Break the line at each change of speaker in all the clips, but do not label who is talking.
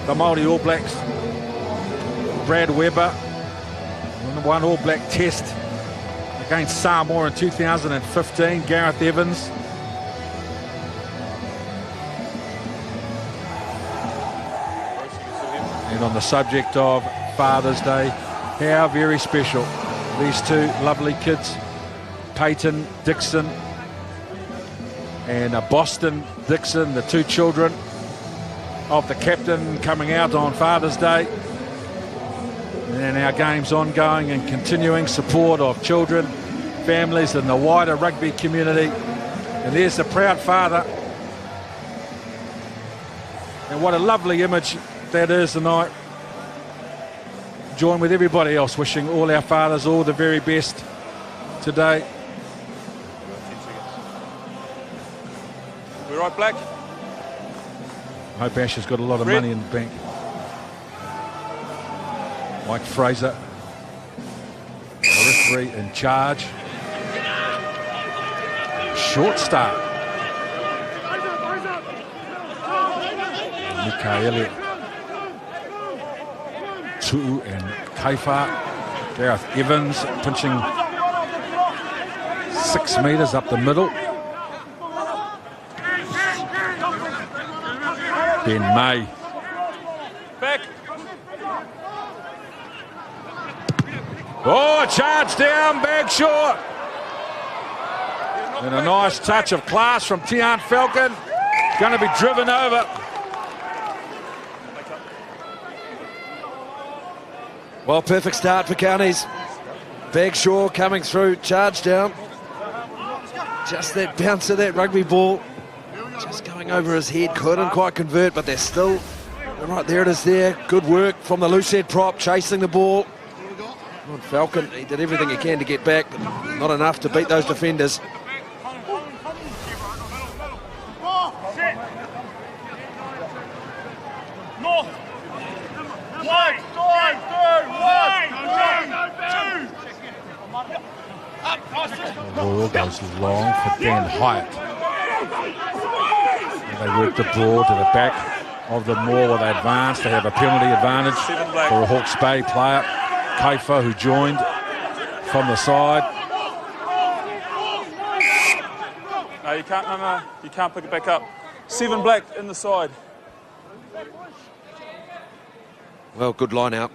the Māori All Blacks. Brad Weber won All Black Test against Samoa in 2015. Gareth Evans. And on the subject of Father's Day, how very special these two lovely kids, Peyton Dixon and Boston Dixon, the two children of the captain, coming out on Father's Day. And our game's ongoing and continuing support of children, families and the wider rugby community. And there's the proud father. And what a lovely image that is tonight. Join with everybody else wishing all our fathers all the very best today.
We're right, Black.
I hope Ash has got a lot of money in the bank. Mike Fraser, the referee in charge. Short start. Mika Elliott. Tu'u and Kaifa. Gareth Evans pinching 6 metres up the middle. Ben May.
Back.
Oh, charge down, Bagshaw. And a nice touch of class from Tian Falcon. Going to be driven over.
Well, perfect start for Counties. Bagshaw coming through, charge down. Just that bounce of that rugby ball. Just going over his head, couldn't quite convert, but they're still, right there it is there. Good work from the loose head prop, chasing the ball. Falcon, he did everything he can to get back, but not enough to beat those defenders.
The ball goes long for Dan Hyatt. And they work the ball to the back of the maul where they advance. They have a penalty advantage for a Hawke's Bay player. Kaifa, who joined from the side.
No, you can't. No, you can't pick it back up. 7 Black in the side.
Well, good line out.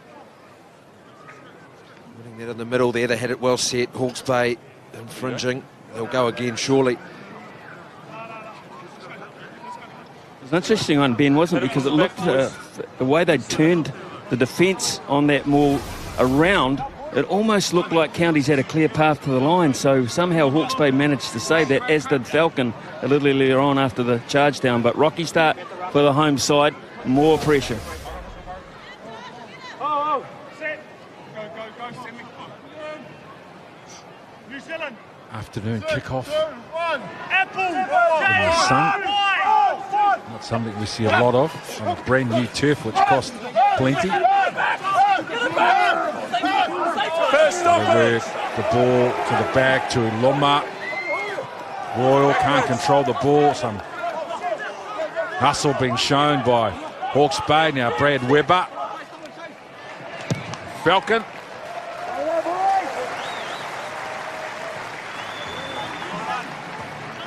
Putting that in the middle there, they had it well set. Hawke's Bay infringing. They'll go again, surely.
It was an interesting one, Ben, wasn't it? Because it looked, the way they turned the defence on that maul around, it almost looked like Counties had a clear path to the line. So somehow Hawke's Bay managed to save that, as did Falcon a little earlier on after the charge down. But rocky start for the home side, more pressure.
Afternoon kickoff in the sun. Not something we see a lot of on a brand new turf, which cost plenty. They work the ball to the back to Loma. Royal can't control the ball. Some hustle being shown by Hawke's Bay. Now Brad Weber. Falcon.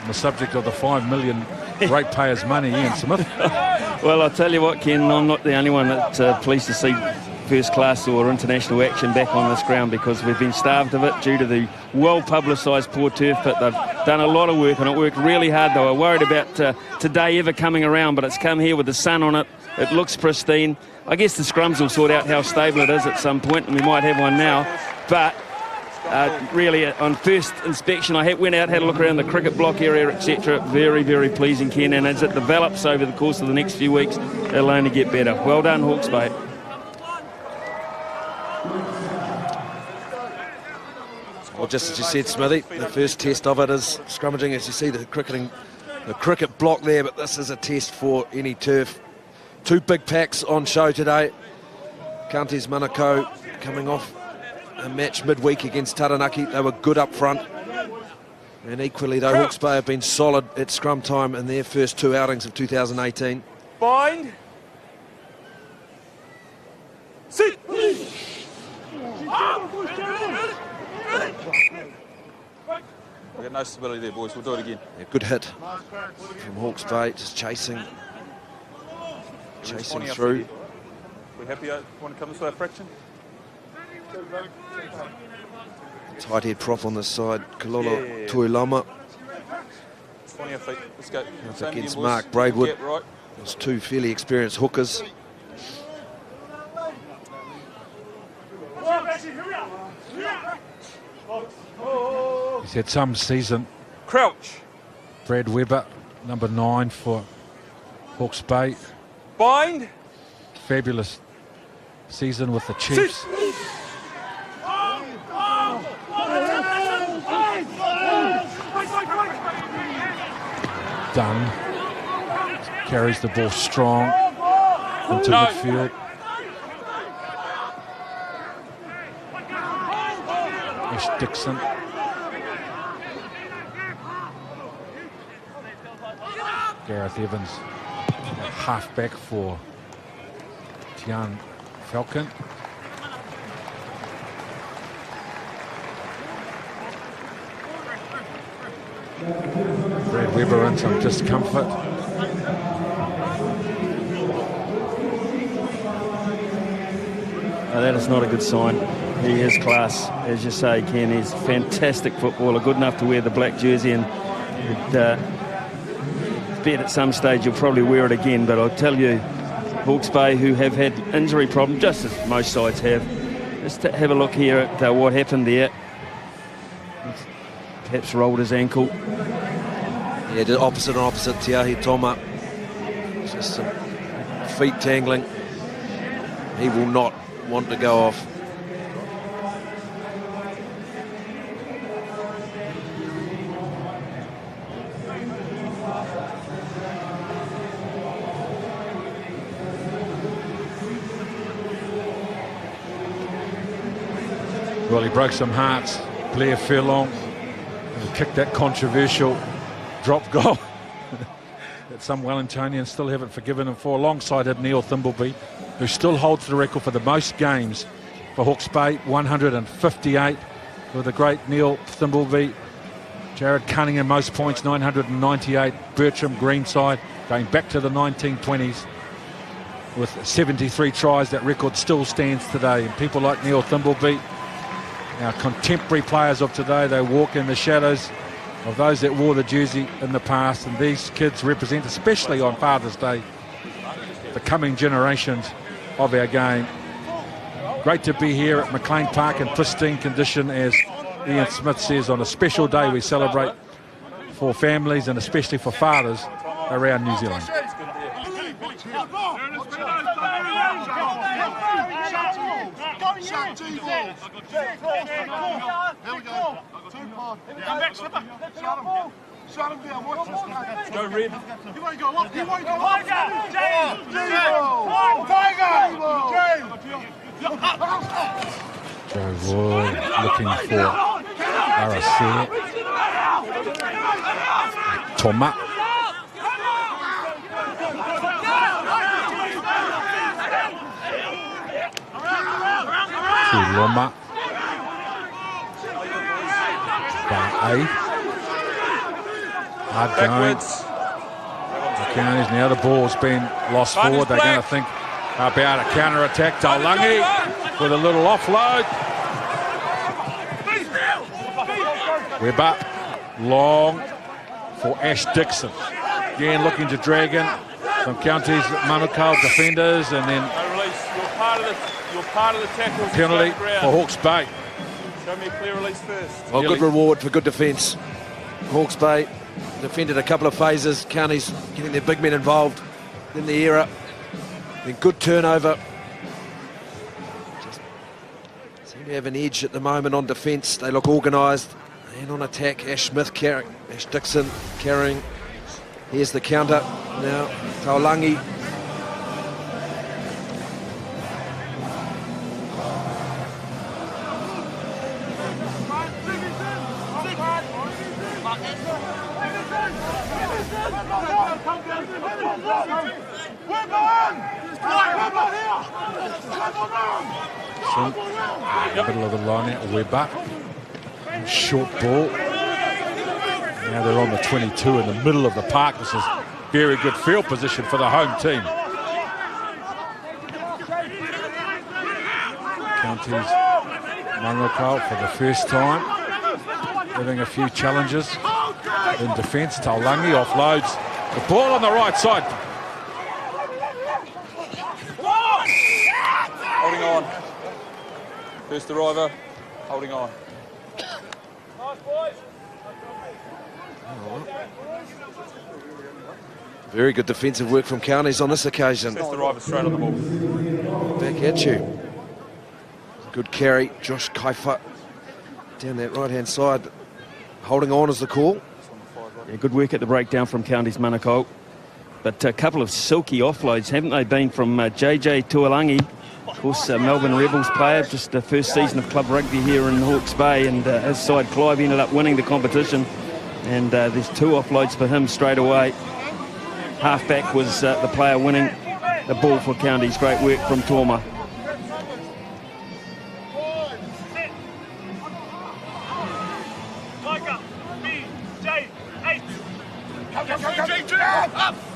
On the subject of the $5 million ratepayers' money, Ian Smith.
Well, I'll tell you what, Ken, I'm not the only one that's pleased to see first class or international action back on this ground, because we've been starved of it due to the well-publicised poor turf, but they've done a lot of work and it worked really hard. They were worried about today ever coming around, but it's come here with the sun on it. It looks pristine. I guess the scrums will sort out how stable it is at some point, and we might have one now, but really, on first inspection, I went out, had a look around the cricket block area, etc. Very, very pleasing, Ken. And as it develops over the course of the next few weeks, it'll only get better. Well done, Hawke's Bay.
Well, just as you said, Smithy, the first test of it is scrummaging, as you see the cricket block there, but this is a test for any turf. 2 big packs on show today. Counties Manukau coming off a match midweek against Taranaki. They were good up front. And equally, though, Hawke's Bay have been solid at scrum time in their first 2 outings of 2018.
Bind. Sit! We got no stability there, boys. We'll do it again.
Yeah, good hit from Hawke's Bay, just chasing through.
We happy? Want to come this way, a fraction?
Tight head prop on this side, Kalolo
Yeah.
Tuilama
20 our feet. Let's go. Same
against
again,
Mark
boys.
Braidwood.
Get right.
Those two fairly experienced hookers.
He's had some season.
Crouch.
Brad Webber, number 9 for Hawke's Bay.
Bind.
Fabulous season with the Chiefs. Dunn carries the ball strong into midfield. Ash Dixon. Gareth Evans, half-back for Tian Falcon. Brad Webber in some discomfort.
That is not a good sign. He is class, as you say, Ken. He's a fantastic footballer, good enough to wear the black jersey, and bet at some stage you'll probably wear it again. But I'll tell you, Hawke's Bay, who have had injury problems, just as most sides have, just to have a look here at what happened there. Perhaps rolled his ankle.
Yeah, the opposite Te Ahi Toma. Just some feet tangling. He will not want to go off.
Well, he broke some hearts. Blair Furlong kicked that controversial drop goal that some Wellingtonians still haven't forgiven him for, alongside Neil Thimbleby, who still holds the record for the most games for Hawke's Bay, 158, with the great Neil Thimbleby. Jared Cunningham, most points, 998. Bertram Greenside, going back to the 1920s, with 73 tries. That record still stands today. And people like Neil Thimbleby, our contemporary players of today, they walk in the shadows of those that wore the jersey in the past, and these kids represent, especially on Father's Day, the coming generations of our game. Great to be here at McLean Park in pristine condition, as Ian Smith says. On a special day we celebrate for families and especially for fathers around New Zealand.
Shut him down, watch this.
Go red.
You won't go up, you won't go up.
Joe Roy looking for RSC. Toma. Loma. Hard going. The Counties, now the ball's been lost forward. They're going to think about a counter-attack. Taulagi with a little offload. Webber, long for Ash Dixon. Again looking to drag in some Counties Manukau defenders, and then
You're part of the tackle.
penalty for Hawke's Bay.
Show me a clear release first.
Well, good reward for good defence. Hawke's Bay defended a couple of phases. Counties getting their big men involved in the era. Then good turnover. Just seem to have an edge at the moment on defence. They look organised. And on attack, Ash Dixon carrying. Here's the counter now. Taulagi.
Middle of the line out, Webber. Short ball. Now they're on the 22 in the middle of the park. This is very good field position for the home team. Counties Manukau for the first time, having a few challenges in defence. Taulangi offloads the ball on the right side.
Holding on. First arriver, holding on.
Very good defensive work from Counties on this occasion.
First arriver straight on the ball.
Back at you. Good carry, Josh Kaifa down that right-hand side. Holding on is the call.
Yeah, good work at the breakdown from Counties Manukau. But a couple of silky offloads, haven't they been, from JJ Tuolangi, of course, Melbourne Rebels player, just the first season of club rugby here in Hawke's Bay, and his side Clive ended up winning the competition. And there's 2 offloads for him straight away. Halfback was the player winning the ball for Counties. Great work from Toma.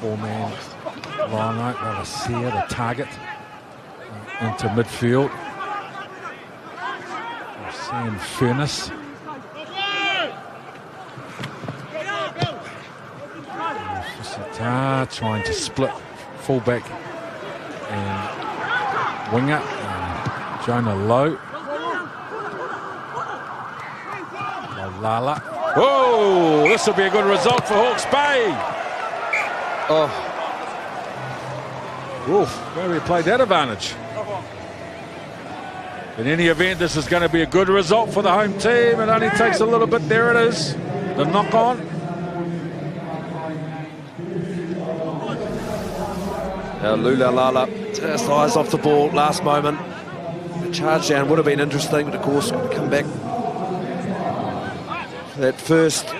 Four-man line out, Lavassia, the target, into midfield. Sam Furness. Fusita trying to split fullback and winger. Jonah Lowe. Lala. Whoa, this will be a good result for Hawke's Bay.
Oh,
Oof, where we played that advantage. In any event, this is going to be a good result for the home team. It only takes a little bit. There it is, the knock on.
now Lula Lala just eyes off the ball last moment. The charge down would have been interesting, but of course going to come back. That first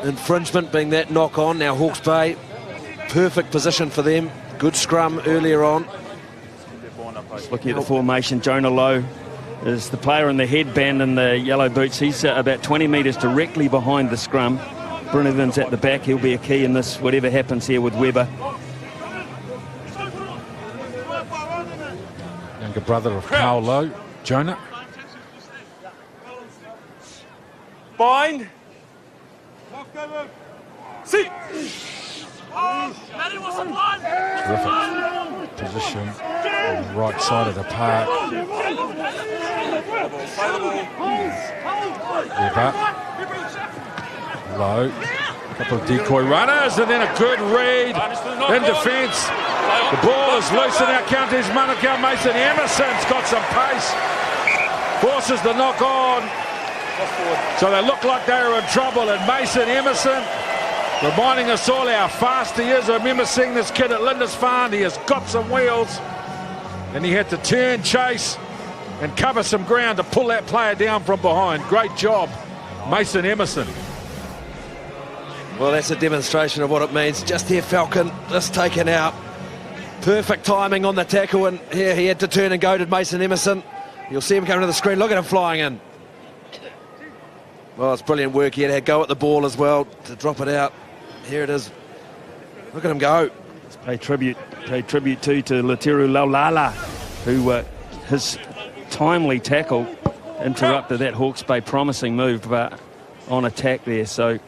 infringement being that knock on. Now Hawke's Bay, perfect position for them. Good scrum earlier on.
Just looking at the formation, Jonah Lowe is the player in the headband and the yellow boots. He's about 20 metres directly behind the scrum. Brunivan's at the back. He'll be a key in this, whatever happens here with Webber.
Younger brother of Carl Lowe, Jonah.
Bind. Sit.
Terrific position on the right side of the park. Webber. Low. A couple of decoy runners and then a good read in defence. The ball is loose in our Counties Manukau. Mason Emerson's got some pace. Forces the knock on. So they look like they are in trouble, and Mason Emerson reminding us all how fast he is. I remember seeing this kid at Lindisfarne. He has got some wheels, and he had to turn, chase, and cover some ground to pull that player down from behind. Great job, Mason Emerson.
Well, that's a demonstration of what it means. Just here, Falcon, just taken out. Perfect timing on the tackle, and here he had to turn and go to Mason Emerson. You'll see him coming to the screen. Look at him flying in. Well, it's brilliant work. He had a go at the ball as well to drop it out. Here it is. Look at him go.
Let's pay tribute to Latiru Laulala, who his timely tackle interrupted that Hawke's Bay promising move on attack there. So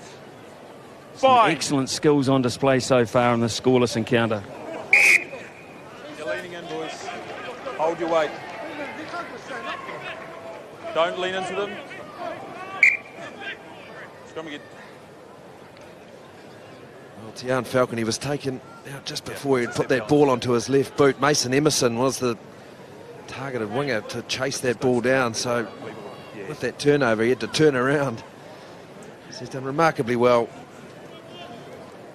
some excellent skills on display so far in this scoreless encounter.
You're leaning in, boys. Hold your weight. Don't lean into them. Scrum again.
Well, Tian Falcon, he was taken out just before he'd put that ball onto his left boot. Mason Emerson was the targeted winger to chase that ball down. So with that turnover, he had to turn around. So he's done remarkably well.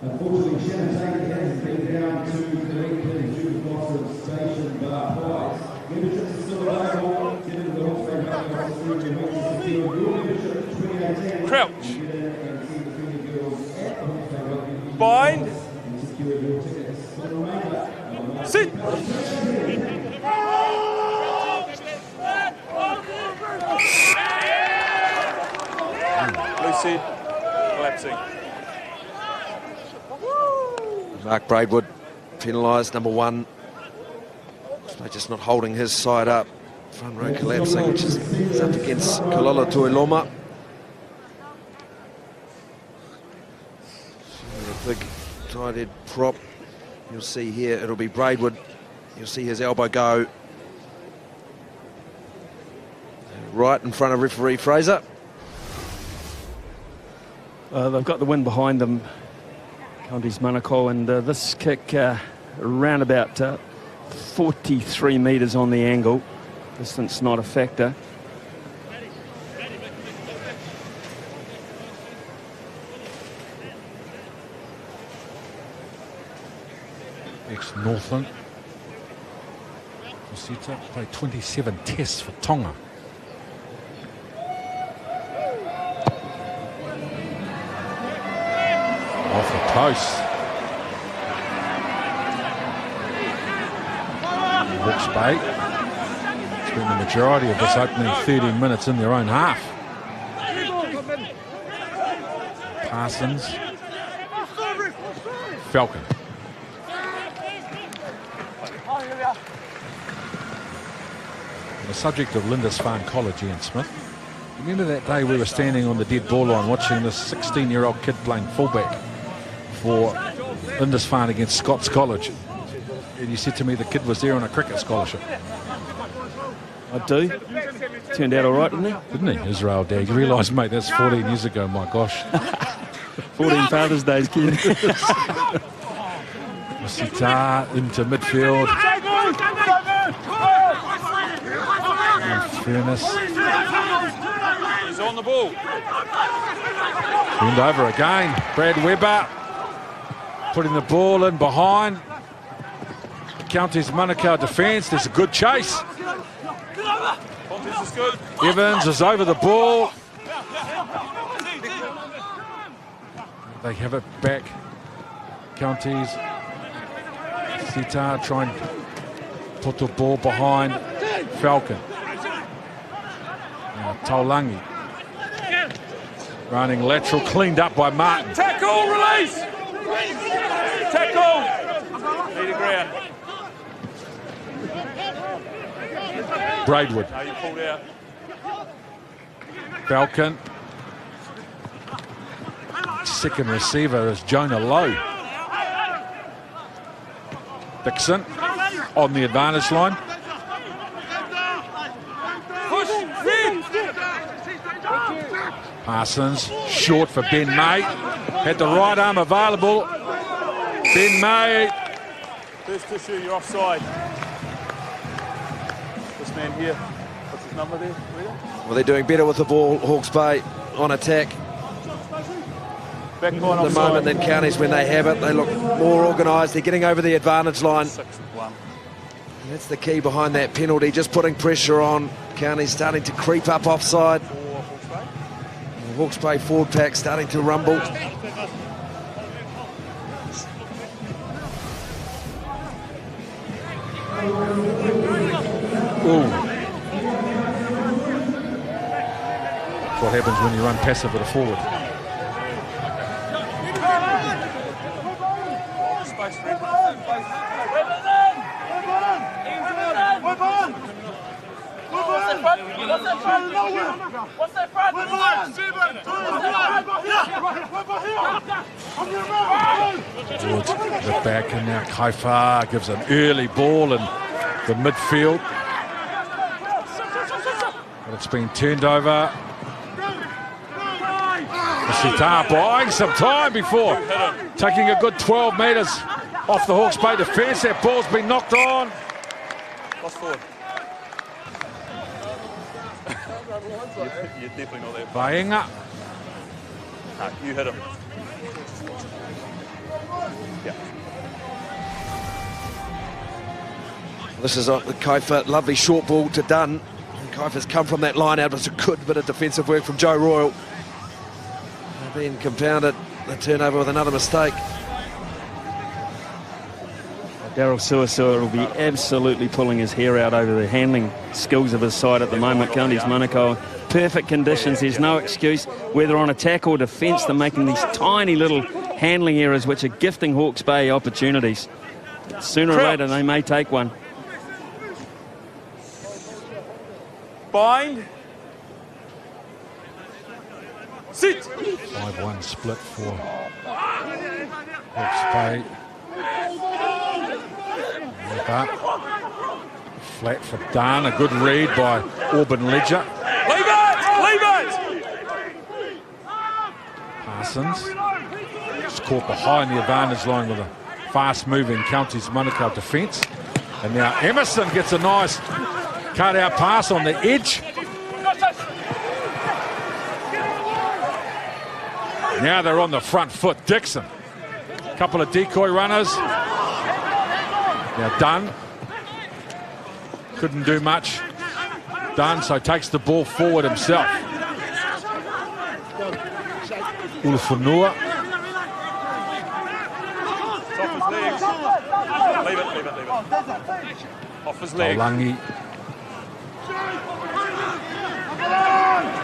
Unfortunately, Shannon has been down to Connecticut due to loss of station bar prize. Membership is still available. Given the Hawke's Bay Cup Series and secure your membership 2018.
Crouch. Bind. Sit. said, collapsing.
Mark Braidwood penalised, number 1. They're just not holding his side up. Front row collapsing, which is up against Kalala Tuiloma. A big tight head prop. You'll see here, it'll be Braidwood. You'll see his elbow go right in front of referee Fraser.
They've got the wind behind them, Counties Manukau, and this kick around about 43 metres on the angle. Distance not a factor.
Ex-Northland. Kusita played 27 tests for Tonga. Off the post. Hawke's Bay spent the majority of this opening 13 minutes in their own half. Parsons. Falcon. The subject of Lindisfarne College, Ian Smith. Remember that day we were standing on the dead ball line watching this 16-year-old kid playing fullback for Lindisfarne against Scots College, and you said to me the kid was there on a cricket scholarship.
I do. Turned out all right, didn't he?
Didn't he? Israel Dag. You realise, mate, that's 14 years ago, my gosh.
14 Father's Days, kid.
Sita into midfield. In fairness.
He's on the ball.
Turned over again. Brad Webber putting the ball in behind. Counties Manukau defence. There's a good chase.
Pontus is good.
Evans is over the ball. They have it back. Counties. Sita trying to put the ball behind Falcon. Now Taulangi. Running lateral, cleaned up by Martin.
Tackle, release! Tackle! Need a ground.
Braidwood.
No, you pulled out.
Falcon. Second receiver is Jonah Lowe. Dixon on the advantage line. Parsons short for Ben May. Had the right arm available. Ben May.
First issue, you're offside. This man here, what's his number there?
Well, they're doing better with the ball, Hawke's Bay on attack.
Back line
At the moment than Counties when they have it. They look more organised. They're getting over the advantage line.
6-1.
That's the key behind that penalty, just putting pressure on. Counties starting to creep up offside. Hawke's Bay forward pack starting to rumble.
Ooh. That's what happens when you run passive at a forward.
What's that front?
Towards the back, and now Kaifa gives an early ball in the midfield. But it's been turned over. Sita buying some time before taking a good 12 metres off the Hawke's Bay defence. That ball's been knocked on.
Lost forward. You're definitely not there.
Vaenga.
No, you hit him. Yeah.
This is the Kaifa, lovely short ball to Dunn. Kaifa's come from that line out. It's a good bit of defensive work from Joe Royal. Being compounded, the turnover with another mistake.
Daryl Suasua will be absolutely pulling his hair out over the handling skills of his side at the moment. Counties Manukau perfect conditions. There's no excuse, whether on attack or defence. They're making these tiny little handling errors which are gifting Hawke's Bay opportunities. Sooner or later, they may take one.
Bind. Sit.
5-1 split for Hawke's Bay. Flat for Dunn. A good read by Auburn Ledger.
Leave it! Leave it!
Parsons just caught behind the advantage line with a fast-moving Counties Manukau defence. And now Emerson gets a nice cut-out pass on the edge. Now they're on the front foot. Dixon. A couple of decoy runners. Now Dunn. Couldn't do much. Dunn, so takes the ball forward himself. Ulufunua.
Off his legs. Leave it. Off his legs.
Olangi.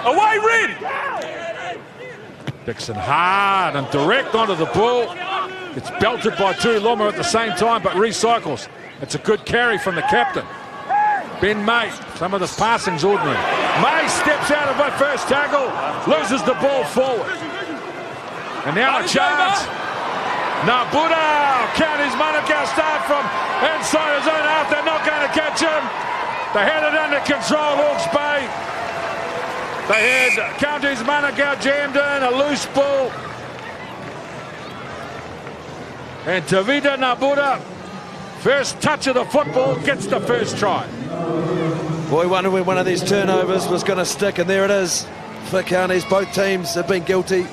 Away, Red!
Dixon hard and direct onto the ball. It's belted by Tuiloma at the same time, but recycles. It's a good carry from the captain. Ben May, some of this passing's ordinary. May steps out of that first tackle, loses the ball forward. And now a chance. Nabuda, Counties Manukau start from inside his own half. They're not going to catch him. They had it under control, Hawke's Bay. They had Counties Manukau jammed in, a loose ball. And Tavita Nabuda, first touch of the football, gets the first try.
Boy, wonder when one of these turnovers was going to stick, and there it is for Counties. Both teams have been guilty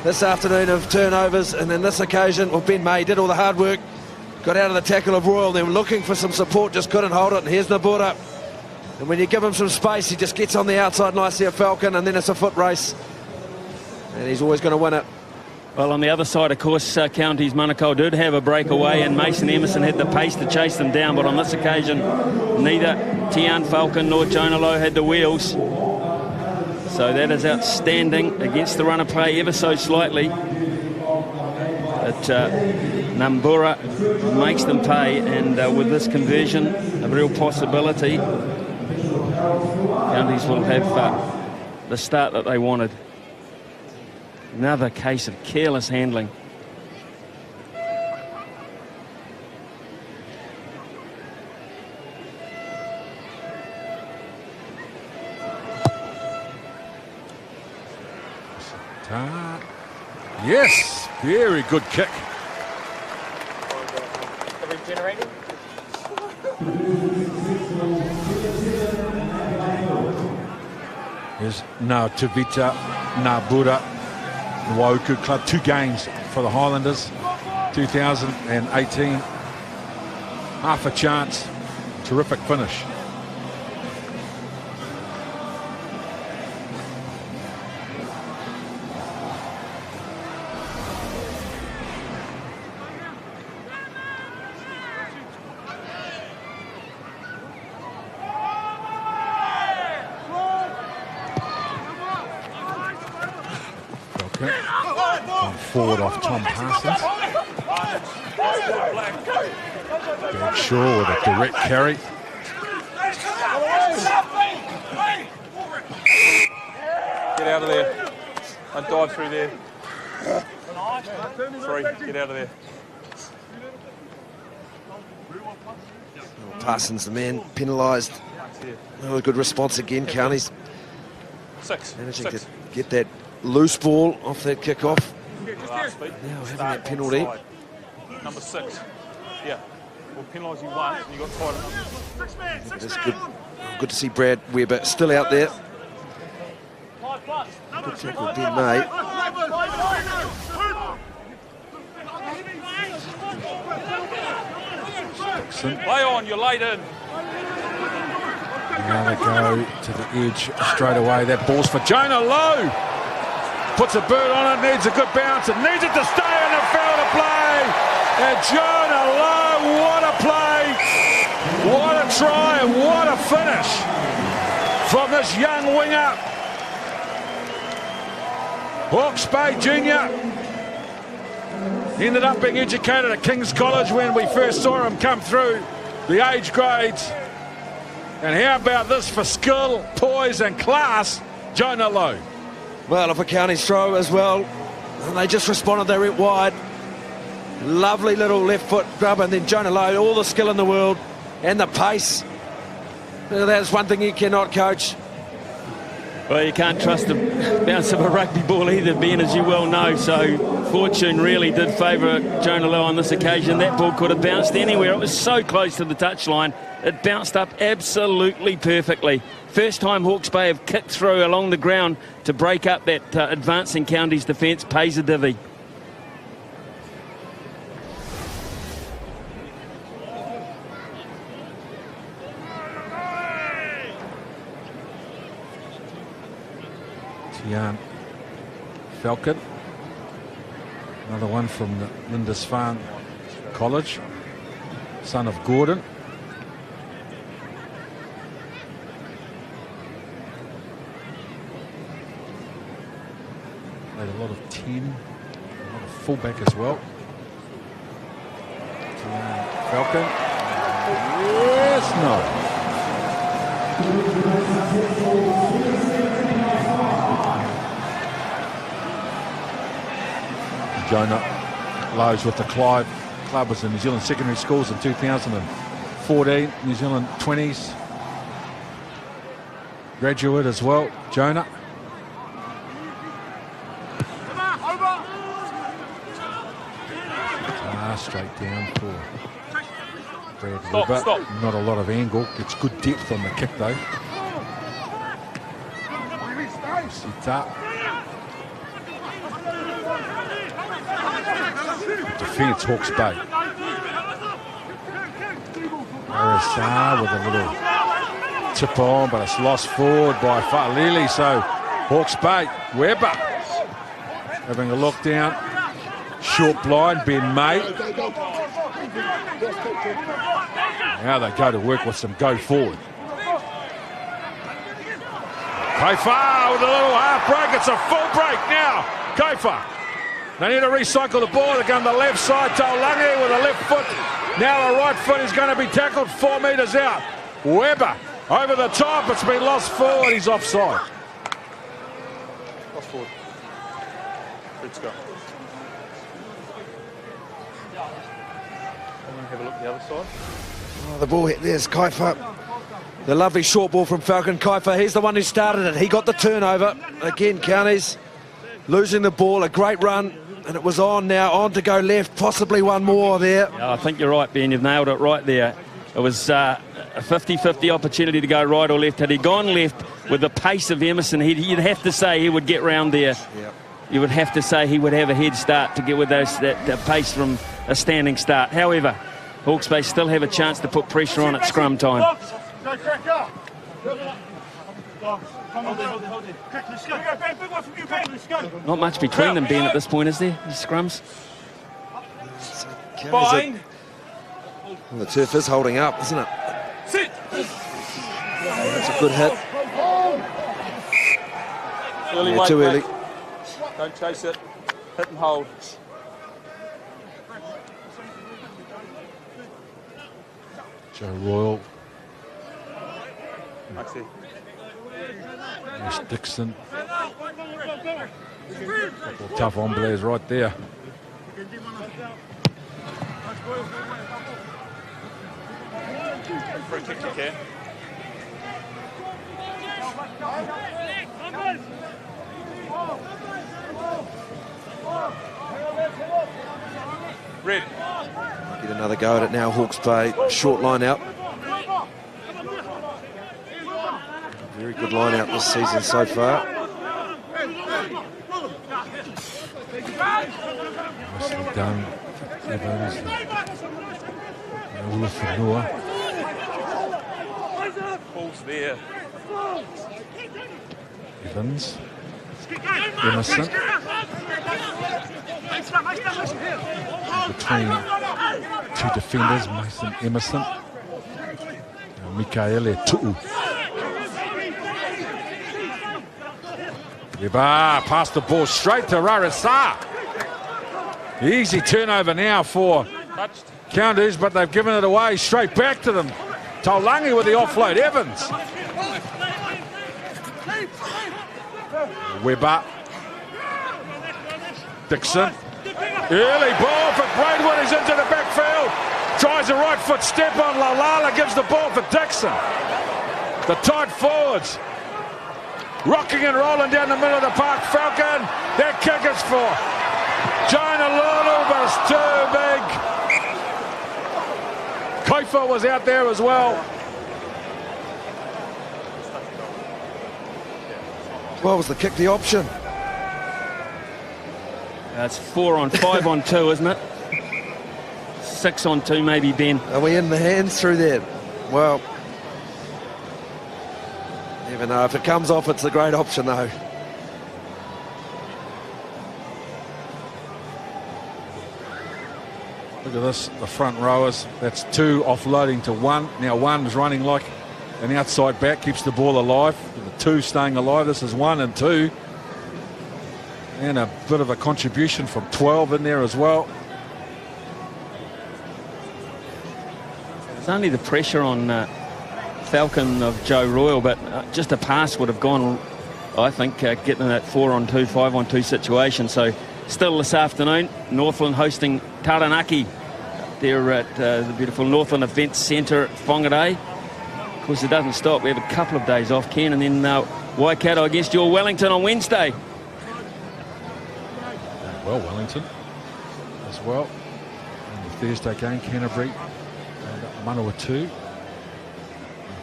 this afternoon of turnovers, and in this occasion, well, Ben May did all the hard work, got out of the tackle of Royal. They were looking for some support, just couldn't hold it, and here's Nabuda. And when you give him some space, he just gets on the outside nicely of Falcon, and then it's a foot race. And he's always going to win it.
Well, on the other side, of course, Counties Manukau did have a breakaway, and Mason Emerson had the pace to chase them down, but on this occasion, neither Tian Falcon nor Jonah Lowe had the wheels. So that is outstanding against the run of play ever so slightly. But Nambura makes them pay, and with this conversion, a real possibility, Counties will have the start that they wanted. Another case of careless handling.
Yes, very good kick. Is now Tavita Nabuda. Woku Club, 2 games for the Highlanders, 2018. Half a chance, terrific finish. Forward off Tom Parsons. Big Shaw with a direct carry.
Get out of there. Don't dive through there. 3, get out of there.
Parsons, the man, penalised. Oh, a good response again, Counties.
6.
Managing to get that loose ball off that kick-off. Now having that penalty.
Number 6. Yeah. We'll penalise you once and you got tied enough.
It's good. Good to see Brad Weber still out there. Good tackle, Ben May.
Lay on, you're laid in.
Now they go to the edge straight away. That ball's for Jonah Lowe. Puts a bird on it, needs a good bounce, and needs it to stay in the field of play. And Jonah Lowe, what a play, what a try, and what a finish from this young winger Hawke's Bay Junior ended up being educated at King's College when we first saw him come through the age grades. And how about this for skill, poise and class, Jonah Lowe.
Well, off a county's throw as well. And they just responded, they went wide. Lovely little left foot grub, and then Jonah Lowe, all the skill in the world and the pace. That's one thing you cannot coach.
Well, you can't trust the bounce of a rugby ball either, Ben, as you well know. So fortune really did favour Jonah Lowe on this occasion. That ball could have bounced anywhere. It was so close to the touchline. It bounced up absolutely perfectly. First time Hawke's Bay have kicked through along the ground to break up that advancing county's defence. Pays a divvy.
Tian Falcon, another one from the Lindisfarne College, son of Gordon. Played a lot of 10, a lot of fullback as well. Tian Falcon, yes, no. Jonah Lowe's with the Clive Club, was in New Zealand secondary schools in 2014, New Zealand 20s. Graduate as well, Jonah. Straight down for Brad Weber.
Stop.
Not a lot of angle, gets good depth on the kick though. Sita. Defence, Hawke's Bay. RSR with a little tip on, but it's lost forward by Fa'alili. So Hawke's Bay, Weber having a look down. Short blind, Ben May. Now they go to work with some go forward. Kofa with a little half break. It's a full break now. Kofa. They need to recycle the ball. They're going to the left side. Taulangi with a left foot. Now a right foot is going to be tackled 4 metres out. Weber over the top. It's been lost forward. He's offside.
Lost forward. Let's go. I'm going to have a look at the other side.
Oh, the ball hit, there's Kaifa. The lovely short ball from Falcon. Kaifa, he's the one who started it. He got the turnover. Again, counties losing the ball. A great run. And it was on now, on to go left, possibly one more there.
Yeah, I think you're right, Ben. You've nailed it right there. It was a 50-50 opportunity to go right or left. Had he gone left with the pace of Emerson, you'd have to say he would get round there. Yep. You would have to say he would have a head start to get with that pace from a standing start. However, Hawke's Bay still have a chance to put pressure on at scrum time. Not much between them, Ben, at this point, is there? These scrums?
Fine.
Well, the turf is holding up, isn't it?
Sit.
That's a good hit.
Early
Too
weight,
early.
mate. Don't chase it. Hit and hold.
Joe Royal.
Actually.
Miss Dixon. Couple of tough hombres right there.
Free kick you can. Red.
Get another go at it now, Hawke's Bay. Short line out. Very good line out this season so far.
Nicely done. Evans. Ulufunua.
Ball's there.
Evans. Emerson. Between two defenders, Mason Emerson and Mikaele Tu'u. Weber passed the ball straight to Rarasa. Easy turnover now for Counties, but they've given it away straight back to them. Taulangi with the offload. Evans. Weber. Dixon. Early ball for Braidwood. He's into the backfield. Tries a right foot step on Lalala. Gives the ball for Dixon. The tight forwards. Rocking and rolling down the middle of the park. Falcon. That kick is for Jonah Lulu, but it's too big. Kofa was out there as well.
Well, was the kick the option?
It's 4 on 5 on 2, isn't it? 6 on 2 maybe, Ben.
Are we in the hands through that? Well, never know. If it comes off, it's a great option though.
Look at this, the front rowers. That's 2 offloading to 1. Now 1's running like an outside back, keeps the ball alive. The 2 staying alive. This is 1 and 2. And a bit of a contribution from 12 in there as well.
It's only the pressure on Falcon of Joe Royal, but just a pass would have gone, I think, getting that 4 on 2, 5 on 2 situation. So still this afternoon, Northland hosting Taranaki there at the beautiful Northland Events Centre, Whangarei. Of course, it doesn't stop. We have a couple of days off, Ken, and then Waikato against your Wellington on Wednesday.
Well, Wellington as well. And the Thursday game, Canterbury and Manukau.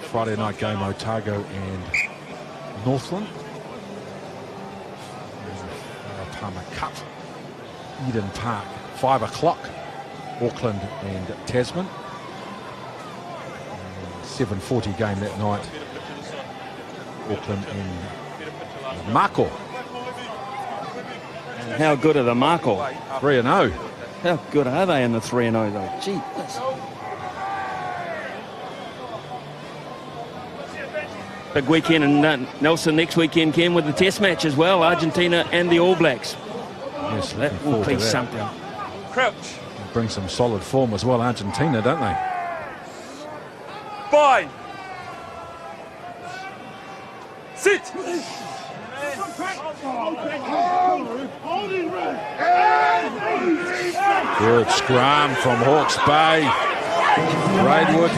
Friday night game, Otago and Northland. Palmer Cup, Eden Park, 5 o'clock, Auckland and Tasman. 7:40 game that night, Auckland and Mako.
How good are the Mako?
3-0.
How good are they in the 3-0 though? Gee, big weekend in Nelson next weekend, Ken, with the test match as well, Argentina and the All Blacks.
Yes,
that will be something.
Crouch.
Bring some solid form as well, Argentina, don't they?
Bind. Sit.
Good scrum from Hawke's Bay. Braidwood,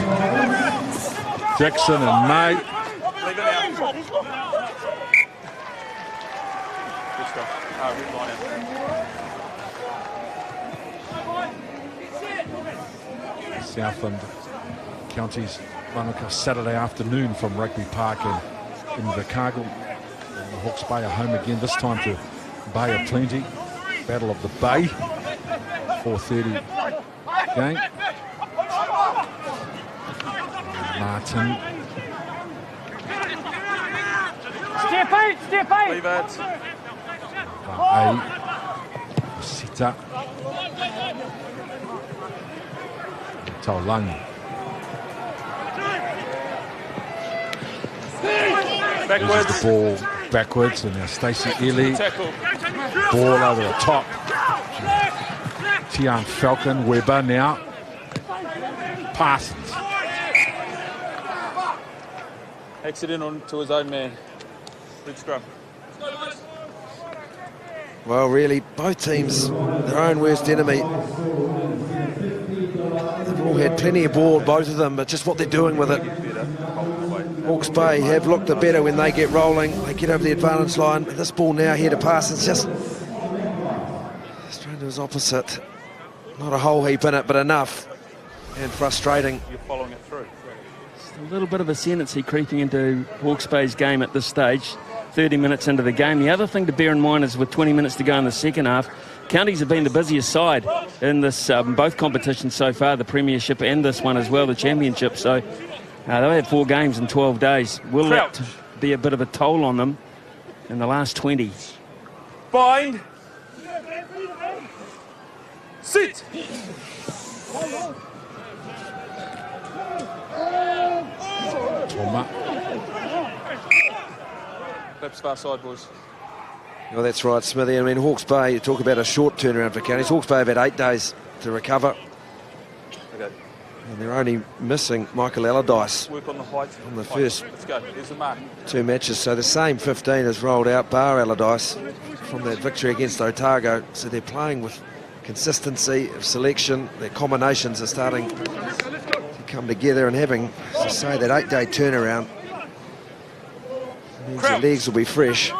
Dixon and May.
Leave it out. Good stuff. Red line out.
Southland Counties Manukau Saturday afternoon from Rugby Park in Invercargill. And the Hawke's Bay are home again, this time to Bay of Plenty. Battle of the Bay. 4:30 game. Martin.
Step 8.
Leave it.
Sita. Taulangi.
Backwards.
The ball backwards, and now Stacey Ely.
Tackle.
Ball over the top. Tian Falcon, Weber now. Parsons.
Accident onto his own man. Good scrum.
Well, really, both teams, their own worst enemy. They've all had plenty of ball, both of them, but just what they're doing with it. Hawke's Bay have looked the better when they get rolling. They get over the advantage line. This ball now here to Parsons, just trying to his opposite. Not a whole heap in it, but enough. And frustrating.
You're following it through.
Just a little bit of ascendancy creeping into Hawke's Bay's game at this stage. 30 minutes into the game. The other thing to bear in mind is with 20 minutes to go in the second half, Counties have been the busiest side in this both competitions so far, the Premiership and this one as well, the Championship. So they've had 4 games in 12 days. Will that be a bit of a toll on them in the last 20?
Bind. Sit.
Toma.
Laps far side, boys.
Well, that's right, Smithy. I mean, Hawke's Bay, you talk about a short turnaround for counties. Hawke's Bay have had 8 days to recover.
Okay.
And they're only missing Michael Allardyce
Work on the height.
on the first
Let's go. There's the mark.
2 matches. So the same 15 has rolled out, bar Allardyce, from that victory against Otago. So they're playing with consistency of selection. Their combinations are starting to come together, and having, as I say, that 8-day turnaround means the legs will be fresh.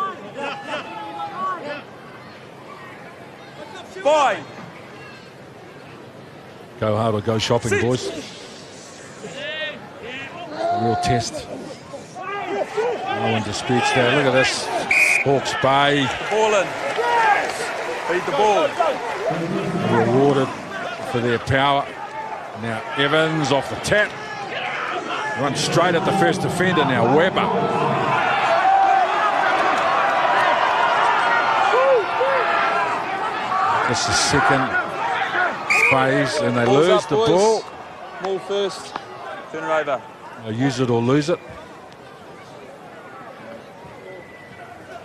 Fine.
Go hard or go shopping, boys. A real test. No one disputes that. Look at this. Hawke's Bay.
Ball in. Feed the ball.
Rewarded for their power. Now Evans off the tap. Runs straight at the first defender. Now Webber. This is the second phase, and they
Ball's
lose
up,
the
boys.
ball.
Ball first. Turn it over.
They'll use it or lose it.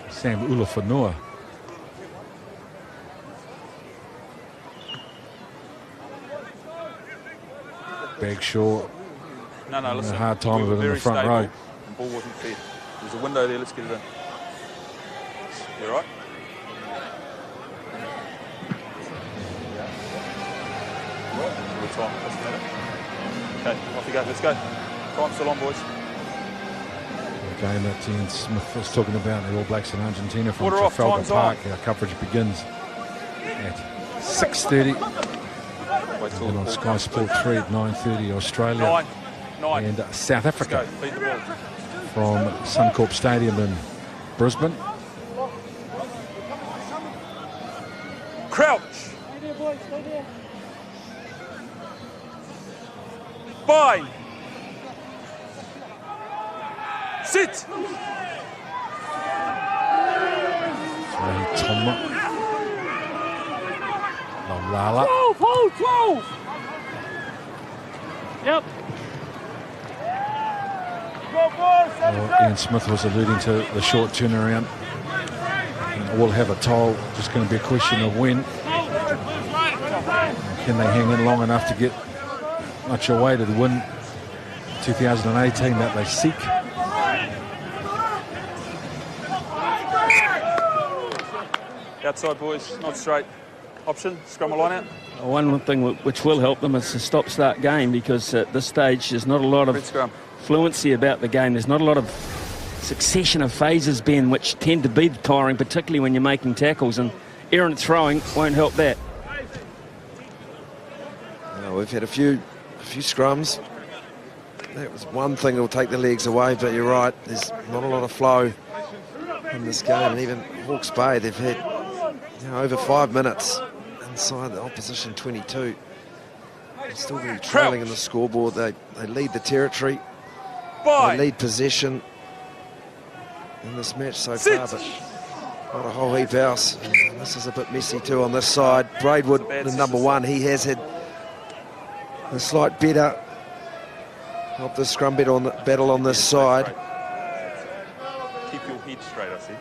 Sam Ulafanua. Bagshaw.
No, listen.
A hard time
we
of
were
it in the
very
front
stable.
row.
The ball wasn't fair. There's a window there. Let's get it in. You all right? All the time. Doesn't matter. Okay, off you go. Let's go. Time's still on, boys.
The game that Ian Smith was talking about, the All Blacks in Argentina from
Order off,
Trafalgar
time's
Park. Our coverage begins at 6:30.
Wait till
And on
the
Sky
ball
Sport 3 at 9:30, Australia
Nine.
and South
Let's go.
Africa
Feed the ball.
from Suncorp Stadium in Brisbane.
Crouch. Fine. Sit.
Ray Toma. Laulala.
12. Yep.
Well, Ian Smith was alluding to the short turnaround. And we'll have a toll. Just going to be a question of when. Can they hang in long enough to get much away to the win 2018 that they seek?
Outside, boys. Not straight. Option. Scrum a line out.
One thing which will help them is the stop-start game, because at this stage there's not a lot
Red
of
scrum.
fluency about the game. There's not a lot of succession of phases, Ben, which tend to be tiring, particularly when you're making tackles, and errant throwing won't help that.
Well, we've had a few scrums. That was one thing that will take the legs away, but you're right, there's not a lot of flow in this game. And even Hawke's Bay, they've had over 5 minutes inside the opposition 22. They're still really trailing in the scoreboard. They lead the territory. They lead possession in this match so far, but not a whole heap else. And this is a bit messy too on this side. Braidwood, the number one, he has had a slight better of the scrum battle on this side.
Keep your head straight, I see.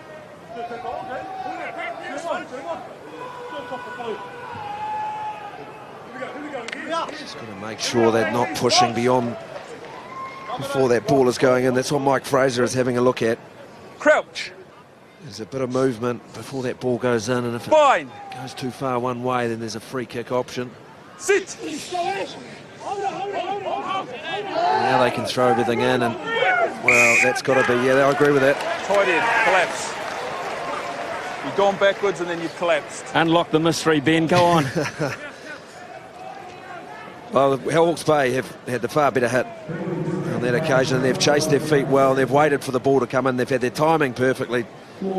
Just got to make sure they're not pushing beyond before that ball is going in. That's what Mike Fraser is having a look at.
Crouch.
There's a bit of movement before that ball goes in, and if it
Fine.
goes too far one way, then there's a free kick option.
Sit.
Now they can throw everything in, and well, that's got to be, yeah, I agree with that.
Tight end. Collapse. You've gone backwards and then you've collapsed.
Unlock the mystery, Ben. Go on.
Well, Hawke's Bay have had the far better hit on that occasion. They've chased their feet well. They've waited for the ball to come in. They've had their timing perfectly. You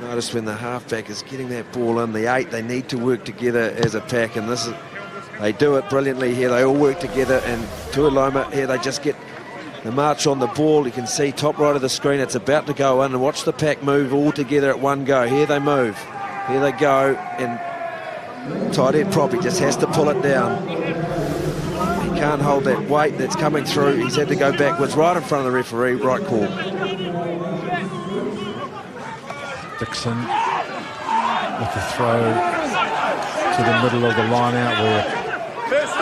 notice when the halfback is getting that ball in, the 8, they need to work together as a pack, and this is, they do it brilliantly here. They all work together, and Tuiloma here, they just get the march on the ball. You can see top right of the screen, it's about to go in, and watch the pack move all together at one go. Here they move. Here they go, and tight end probably just has to pull it down. He can't can't hold that weight that's coming through. He's had to go backwards right in front of the referee. Right call.
Dixon with the throw to the middle of the line out where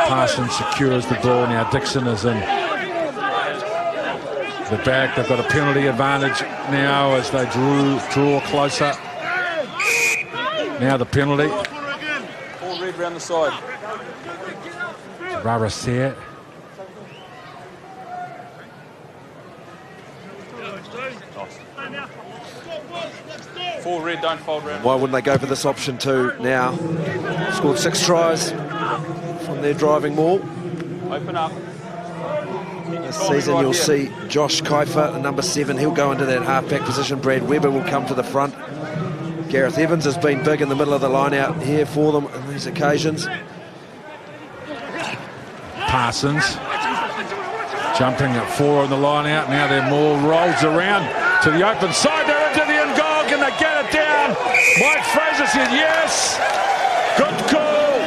Parsons secures the ball. Now Dixon is in the back. They've got a penalty advantage now as they draw closer. Now the penalty.
All red round the side.
Raraset.
Full red, don't fold round.
Why wouldn't they go for this option too now? Scored 6 tries from their driving maul.
Open up.
This season you'll see Josh Kiefer, the number 7. He'll go into that half-back position. Brad Weber will come to the front. Gareth Evans has been big in the middle of the line out here for them on these occasions.
Parsons jumping at 4 on the line out. Now their maul rolls around to the open side. They're into the end goal. Can they get it down? Mike Fraser said yes. Good call.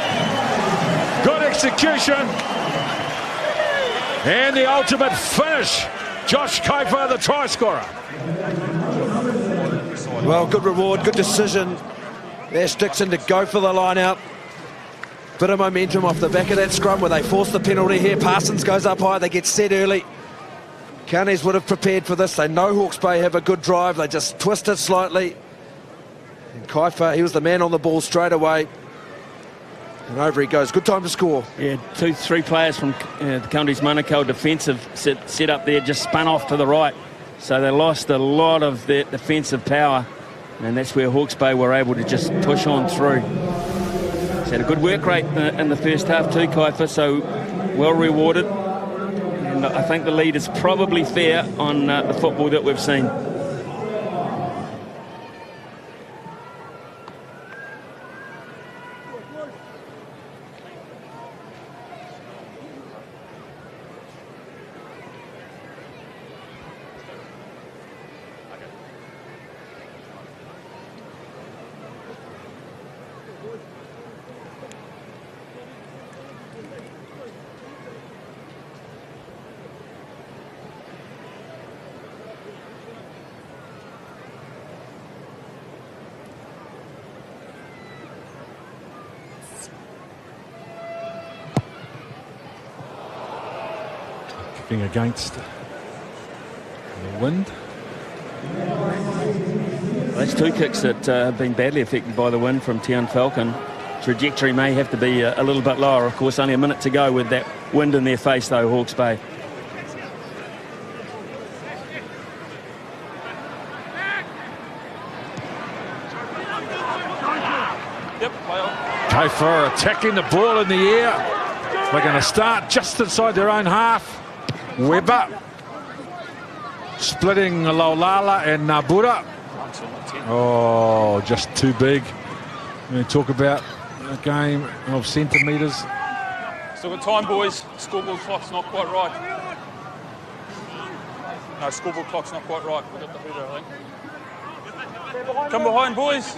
Good execution. And the ultimate finish. Josh Kiefer, the try scorer.
Well, good reward, good decision. There's Dixon to go for the line out. Bit of momentum off the back of that scrum where they force the penalty here. Parsons goes up high, they get set early. Counties would have prepared for this. They know Hawke's Bay have a good drive. They just twist it slightly. And Kiefer, he was the man on the ball straight away. And over he goes. Good time to score.
Yeah, 2-3 players from the country's Manukau defensive set up there, just spun off to the right. So they lost a lot of their defensive power. And that's where Hawke's Bay were able to just push on through. He's had a good work rate in the first half too, Kiefer, so well rewarded. And I think the lead is probably fair on the football that we've seen.
Against the wind.
That's 2 kicks that have been badly affected by the wind from Tian Falcon. Trajectory may have to be a little bit lower. Of course, only a minute to go with that wind in their face, though, Hawke's Bay.
Kiefer attacking the ball in the air. They're going to start just inside their own half. Weber splitting Laulala and Nabura. Oh, just too big. We talk about a game of centimetres.
Still got time, boys. Scoreboard clock's not quite right. No, scoreboard clock's not quite right. We've got the hooter, I think. Come behind, boys.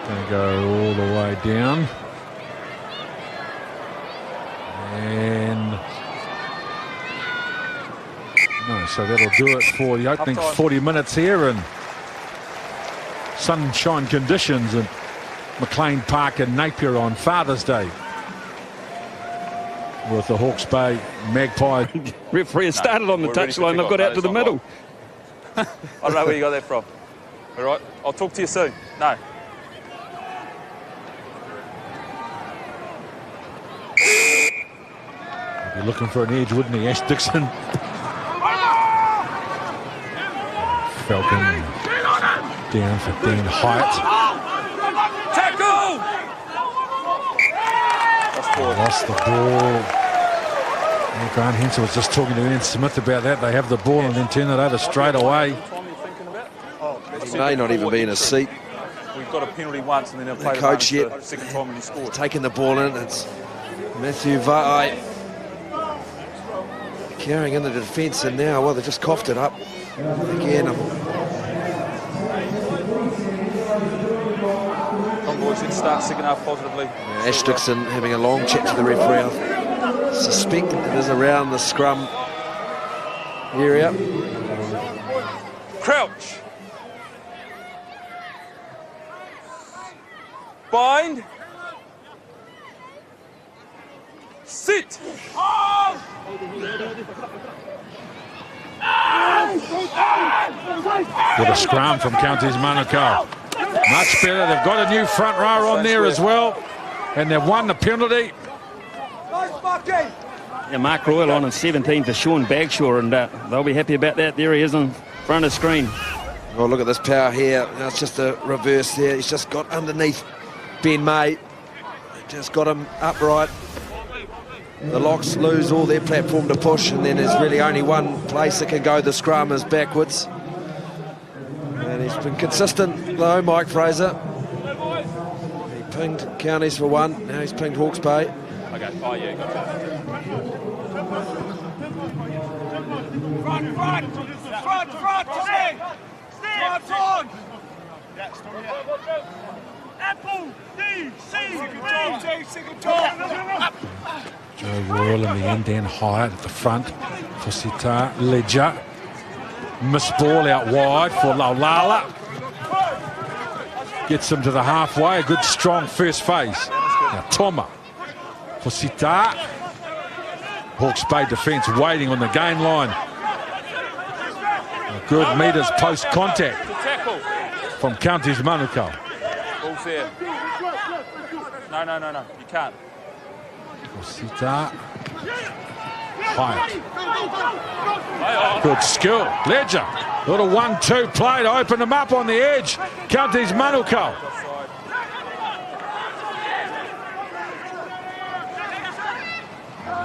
Going to go all the way down. And no, so that'll do it for the opening 40 minutes here in sunshine conditions in McLean Park in Napier on Father's Day. With the Hawke's Bay Magpie.
Referee has started on the touchline. They've got out to the middle.
I don't know where you got that from. All right, I'll talk to you soon. No.
He'd be looking for an edge, wouldn't he, Ash Dixon? Falcon down for Dan Hyatt.
Tackle!
Lost the ball. And Grant Hensel was just talking to Ian Smith about that. They have the ball and then turn it over straight away.
He may not even be in his seat.
We've got a penalty once and then they'll play
the coach yet.
The second time when he scored.
Taking the ball in, it's Matthew Vai. carrying in the defence, and now, well, they just coughed it up again.
Boys didn't start second half positively.
Ash Dixon having a long chat to the referee. I suspect it is around the scrum area.
Crouch. Bind. Sit.
With a scrum from Counties Manukau. Much better. They've got a new front rower on there as well. And they've won the penalty.
Yeah, Mark Royal on 17 for Sean Bagshaw, and they'll be happy about that. There he is in front of the screen.
Oh, look at this power here. Now it's just a reverse there. He's just got underneath Ben May. Just got him upright. The Locks lose all their platform to push, and then there's really only one place that can go the scrum is backwards. And he's been consistent though, Mike Fraser. He pinged Counties for one, now he's pinged Hawke's Bay.
Okay, oh yeah, gotcha.
Front, stay on! Apple, D, C,
Joe Royal in the end, Dan Hyatt at the front for Sita Ledger. Miss ball out wide for Laulala. Gets him to the halfway. A good strong first phase. Now Toma for Sita. Hawke's Bay defence waiting on the gain line. A good metres post contact from Counties Manukau.
Ball's there. No. You can't.
For Sita. Hyatt. Good skill. Ledger. Little 1-2 play to open them up on the edge. Counties Manukau.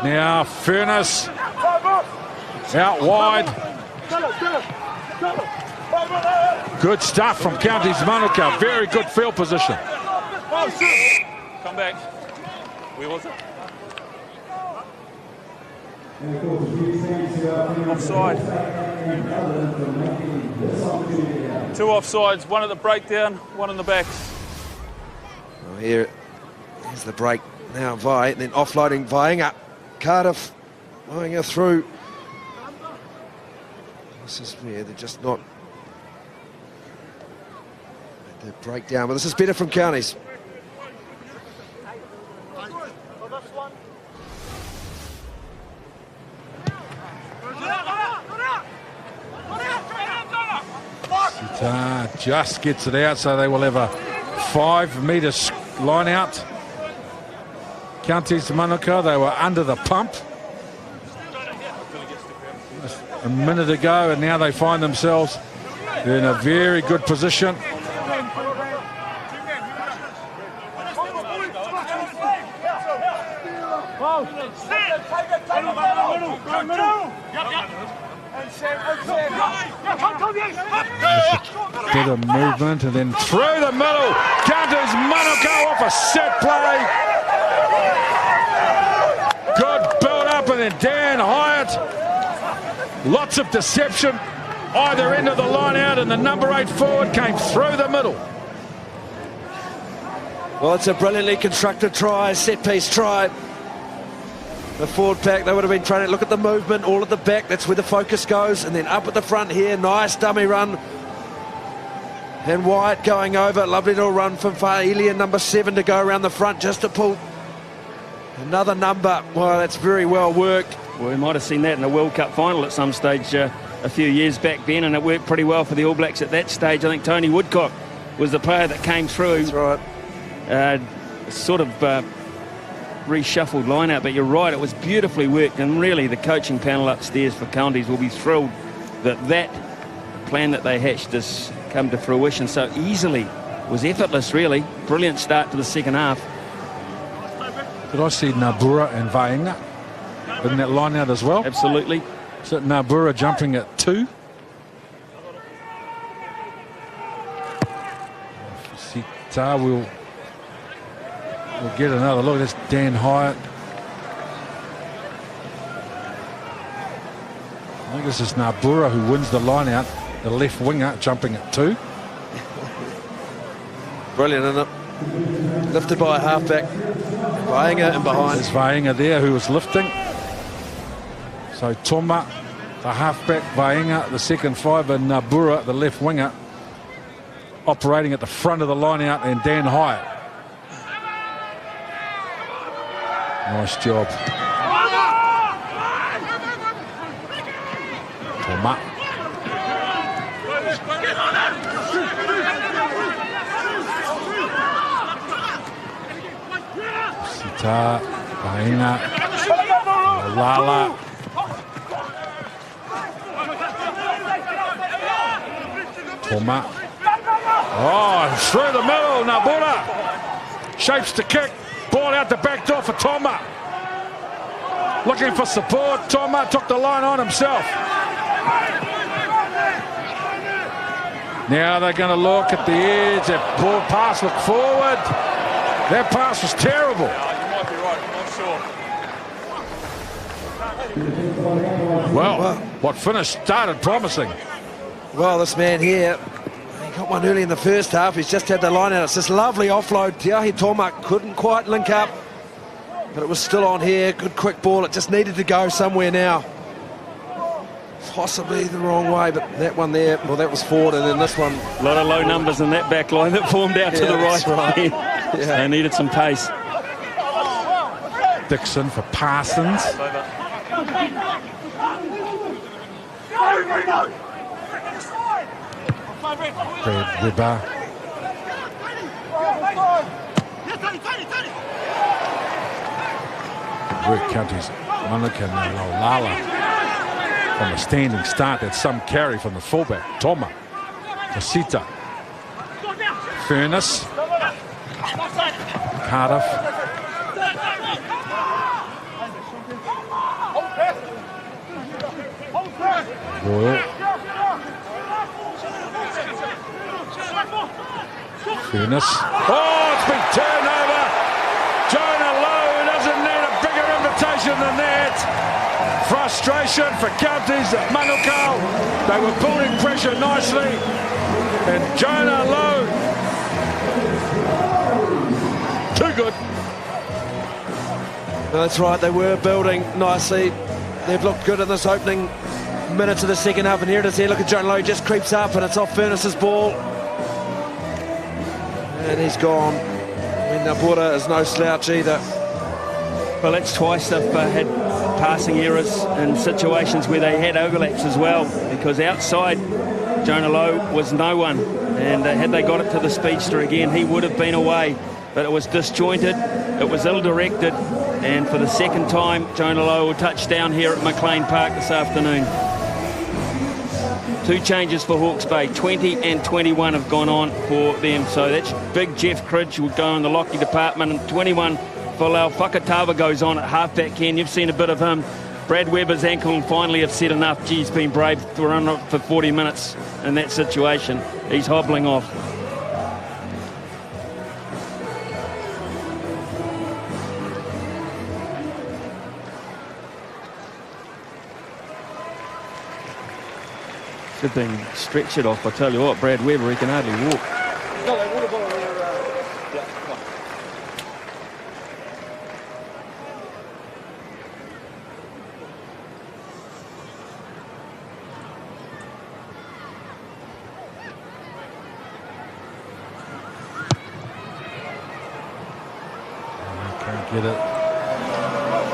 Now Furness out wide. Good stuff from Counties Manukau. Very good field position.
Come back. Where was it? Offside. 2 offsides, 1 at the breakdown, 1 in the backs.
Well, here's the break now, Vi, and then offloading Vainga. Cardiff, Vainga through. This is where they're just not at the breakdown, but this is better from Counties.
Just gets it out, so they will have a 5 metre line out. Counties Manukau, they were under the pump a minute ago, and now they find themselves in a very good position. Bit of movement and then through the middle. Counties Manukau off a set play. Good build up, and then Dan Hyatt. Lots of deception either end of the line out, and the number 8 forward came through the middle.
Well, it's a brilliantly constructed try, set-piece try. The forward pack, they would have been trying to look at the movement, all at the back, that's where the focus goes, and then up at the front here, nice dummy run. And Wyatt going over, lovely little run from Faelian, number 7, to go around the front just to pull another number. Well, that's very well worked.
Well, we might have seen that in the World Cup final at some stage a few years back, Ben, and it worked pretty well for the All Blacks at that stage. I think Tony Woodcock was the player that came through.
That's right.
Sort of reshuffled line-out, but you're right, it was beautifully worked, and really the coaching panel upstairs for Counties will be thrilled that plan that they hatched has come to fruition so easily. It was effortless, really. Brilliant start to the second half.
Did I see Nabura and Vainga in that line out as well?
Absolutely.
So Nabura jumping at 2. Sita will get another look. That's Dan Hyatt. I think this is Nabura who wins the line out, the left winger jumping at 2.
Brilliant, isn't it? Lifted by a halfback. Vainga in behind.
There's Vainga there who was lifting. So Toma, the halfback, Vainga, the second 5, and Nabura, the left winger, operating at the front of the line out, and Dan Hyatt. Nice job. Toma. Sita, Vainga, Lala. Toma. Oh, through the middle, Nabura. Shapes the kick. Ball out the back door for Toma. Looking for support. Toma took the line on himself. Now they're going to look at the edge. That ball pass looked forward. That pass was terrible.
You might be right, I'm not sure.
Well, what finish started promising.
Well, this man here, he got one early in the first half. He's just had the line out. It's this lovely offload. Te Ahi Toma couldn't quite link up, but it was still on here. Good quick ball. It just needed to go somewhere now. Possibly the wrong way, but that one there, well, that was forward, and then this one.
A lot of low numbers in that back line that formed out to the right.
Yeah.
They needed some pace.
Dixon for Parsons. Brad Weber. Work counties. Manukau and Lala. From a standing start, that's some carry from the fullback. Toma. Casita. Furness. Cardiff. Royal. Furness. Oh, it's been turned over. Jonah Lowe doesn't need a bigger invitation than that. Frustration for counties at Manukau. They were building pressure nicely. And Jonah Lowe. Too good.
That's right, they were building nicely. They've looked good in this opening minutes of the second half, and here it is here. Look at Jonah Lowe, just creeps up, and it's off Furness's ball. And he's gone. I mean, Nabura is no slouch either.
Well, that's twice they've had passing errors in situations where they had overlaps as well, because outside Jonah Lowe was no one, and had they got it to the speedster again, he would have been away. But it was disjointed, it was ill-directed, and for the second time, Jonah Lowe will touch down here at McLean Park this afternoon. 2 changes for Hawke's Bay. 20 and 21 have gone on for them. So that's big Jeff Cridge will go in the Lockie department, and 21 for Lau Whakatawa goes on at halfback. Ken, you've seen a bit of him. Brad Weber's ankle and finally have said enough. Gee, he's been brave to run up for 40 minutes in that situation. He's hobbling off. They've been stretchered off. I tell you what, Brad Weber, he can hardly walk.
Can't get it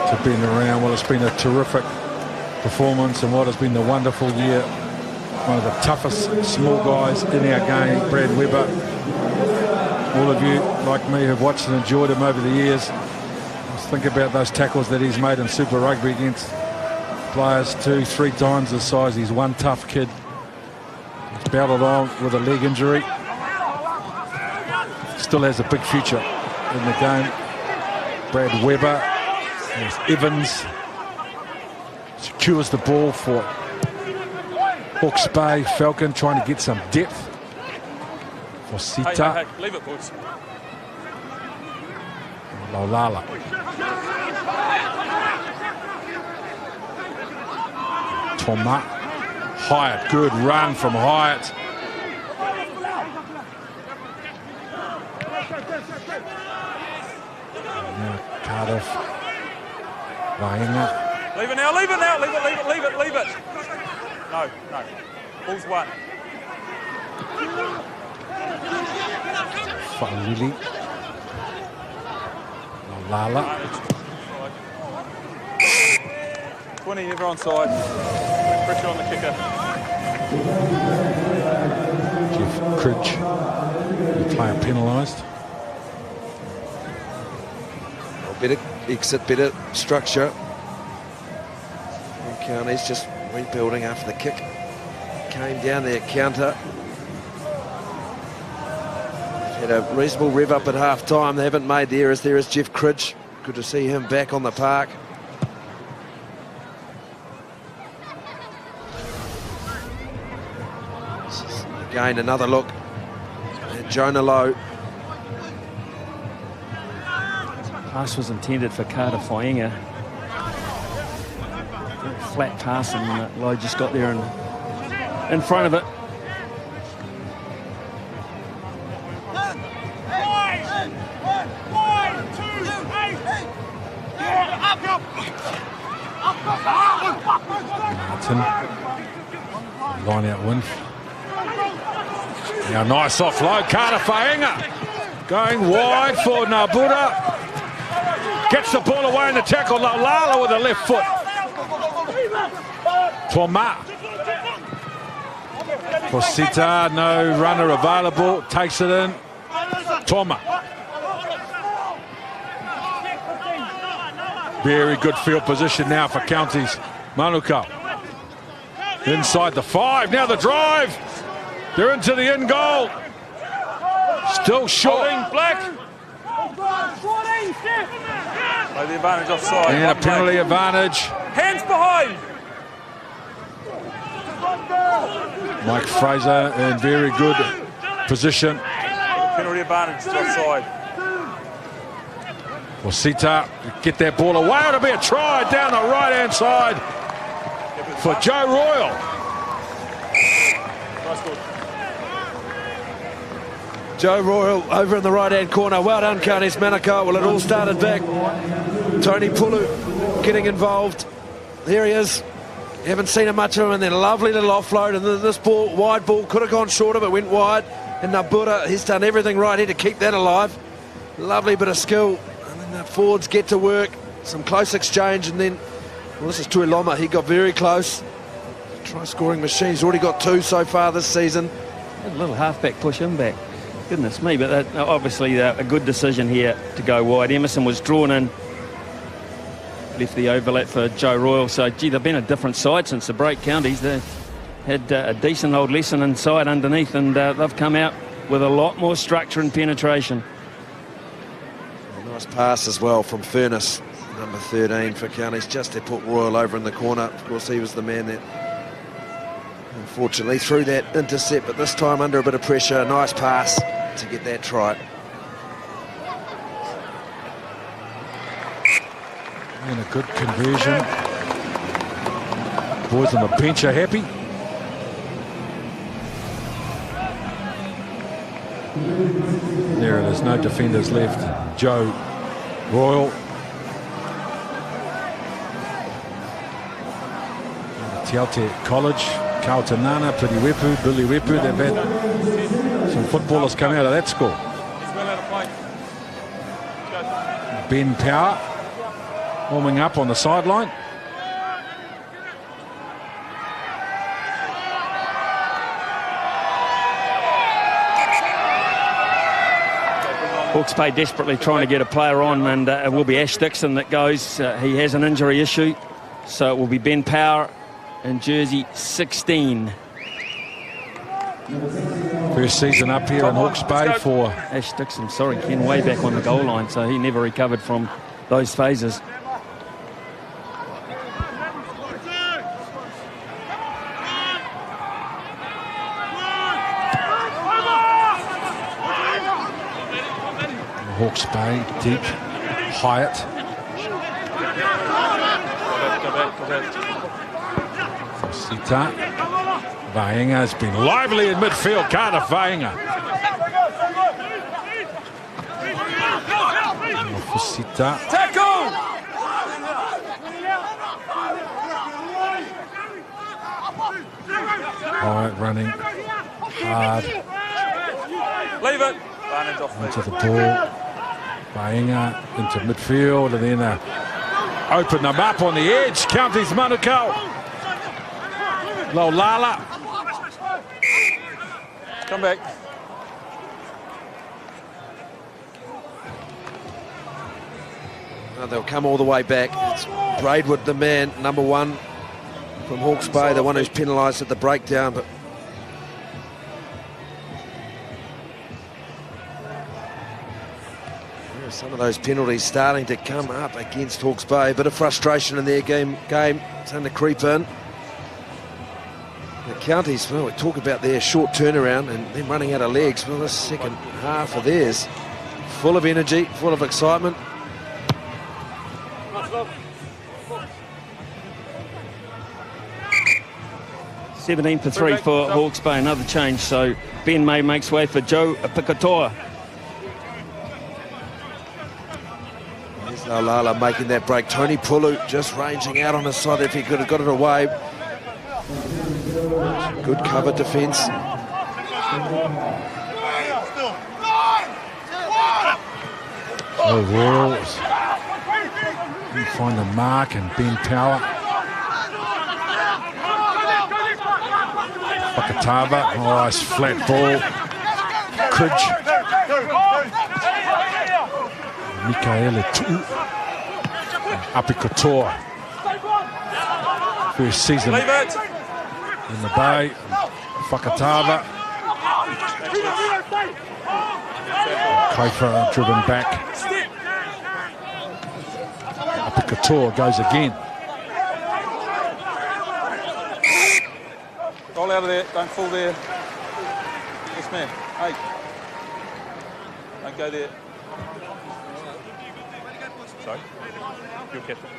to been around. Well, it's been a terrific performance and what has been a wonderful year. One of the toughest small guys in our game, Brad Weber. All of you, like me, have watched and enjoyed him over the years. Just think about those tackles that he's made in Super Rugby against players 2-3 times the size. He's one tough kid. He's battled on with a leg injury. Still has a big future in the game. Brad Weber. There's Evans. Secures the ball for Hawke's Bay. Falcon trying to get some depth for Sita.
Hey, leave it, boys.
Laulala. Toma. Hyatt, good run from Hyatt. Now Cardiff. Vainga.
Leave it now, leave it now, leave it, leave it, leave it, leave it. No, no. Ball's one.
Whakarili. Lala.
20, never onside. Pressure on the kicker.
Jeff Cridge, the player penalised.
Better exit, better structure. And Counties just rebuilding after the kick. Came down their counter. Had a reasonable rev up at half time. They haven't made the errors. There is Jeff Cridge. Good to see him back on the park. Again, another look at Jonah Lowe.
Pass was intended for Carter Fainga. Flat pass, and Lowe just got there and in front of it.
Martin. Line out win. Now nice offload. Carter Fainga going wide for Nabuda. Gets the ball away in the tackle. Lala with the left foot. Toma. Posita, no runner available. Takes it in. Toma. Very good field position now for Counties. Manukau. Inside the 5. Now the drive. They're into the end goal. Still short.
Black. Play the advantage offside.
And a penalty advantage.
Hands behind.
Mike Fraser in very good position.
Penalty advantage offside.
Posita get that ball away. It'll be a try down the right-hand side for Joe Royal.
Nice goal.
Joe Royal over in the right-hand corner. Well done, Counties. Manukau. Well, it all started back. Tony Pulu getting involved. There he is. You haven't seen him much of him, and then a lovely little offload, and then this ball, wide ball, could have gone shorter, but went wide. And Nabuda, he's done everything right here to keep that alive. Lovely bit of skill. And then the forwards get to work. Some close exchange, and then, well, this is Tuiloma. He got very close. Try scoring machine. He's already got 2 so far this season.
A little halfback push him back. Goodness me, but that, obviously a good decision here to go wide. Emerson was drawn in. Left the overlap for Joe Royal. So, gee, they've been a different side since the break. Counties, they've had a decent old lesson inside underneath, and they've come out with a lot more structure and penetration.
A nice pass as well from Furness, number 13 for Counties, just to put Royal over in the corner. Of course, he was the man that unfortunately threw that intercept, but this time under a bit of pressure. A nice pass to get that try.
And a good conversion. Boys on the bench are happy. There it is, no defenders left. Joe Royal. Te Aute College, Kautanana, Piriwepu, Billy Wepu. They've had some footballers come out of that school. Ben Power warming up on the sideline.
Hawke's Bay desperately trying to get a player on, and it will be Ash Dixon that goes. He has an injury issue, so it will be Ben Power in jersey 16.
First season up here in Hawke's Bay for
Ash Dixon, sorry, Ken, way back on the goal line, so he never recovered from those phases.
Hawke's Bay, deep, Hyatt. Sita. Vaenga has been lively in midfield. Carter Vaenga. For Sita. Alright, running hard.
Leave it.
Into the ball. Vaenga into midfield and then open them up on the edge. Counties Manukau. Lala.
Come back.
Well, they'll come all the way back. It's Braidwood, the man, number 1 from Hawke's Bay, the one who's penalised at the breakdown. But some of those penalties starting to come up against Hawke's Bay. A bit of frustration in their game. Starting to creep in. The Counties, well, we talk about their short turnaround and them running out of legs. Well, this second half of theirs, full of energy, full of excitement.
Seventeen for 3 for Hawke's Bay, another change. So Ben May makes way for Joe Apikatoa.
There's Lala making that break. Tony Pulu just ranging out on his side if he could have got it away. Good cover defence.
Oh, Royals. You find the mark and Ben Power. Fakatava, nice flat ball. Kridge. Mikaela Apikatoa. First season in the Bay. Fakatava. Kaifa driven back. Apikatoa goes again.
Roll out of there. Don't fall there. Yes, man. Hey. Don't go there. Sorry. You're captain.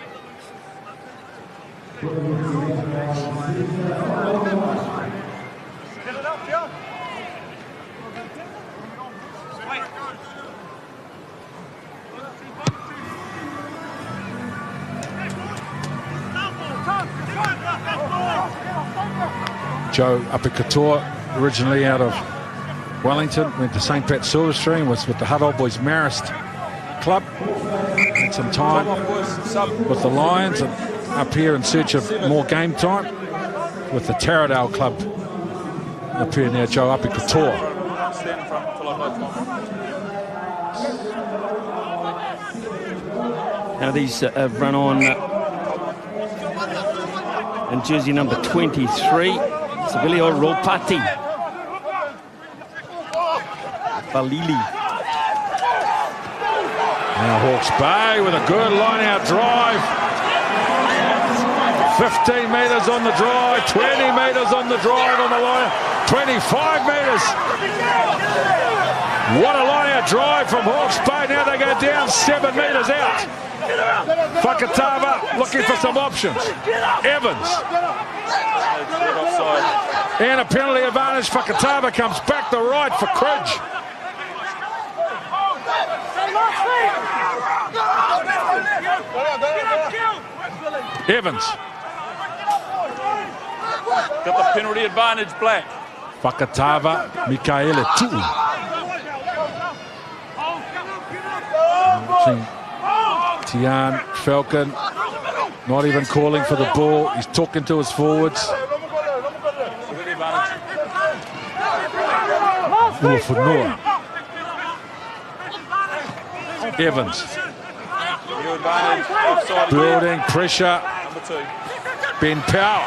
Get it up, Joe.
Joe Apikatoa, originally out of Wellington, went to St. Pat Silverstream, was with the Hutt Old Boys Marist club. Had some time with the Lions and up here in search of more game time with the Taradale club. Up here now, Joe Apikatoa.
Stand in front till I know.
Now these run on in jersey number 23, Sabilio Ropati. Balili.
Now Hawke's Bay with a good line-out drive. 15 metres on the drive, 20 metres on the drive on the line, 25 metres. What a line-out drive from Hawke's Bay. Now they go down 7 metres out. Fakatava looking for some options. Evans. And a penalty advantage. Fakatava comes back to right for Kridge. Evans.
Got the penalty advantage, Black.
Fakatava, Mikaela Tu'u. Tian Falcon not even calling for the ball. He's talking to his forwards. Uafunua. Evans. Building pressure. Ben Power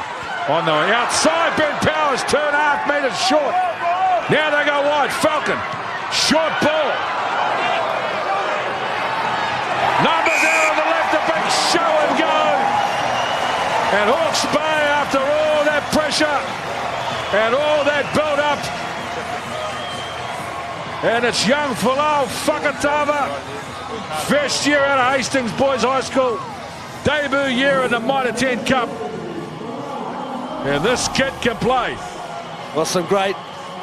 on the outside. Ben Power's turn 1/2 metres short. Now they go wide. Falcon. Short ball. Numbers out on the left, a big show and go. And Hawke's Bay, after all that pressure and all that build-up, and it's young Folau Fakatava, first year out of Hastings Boys High School, debut year in the Mitre 10 Cup. Yeah, this kid can play.
Well, some great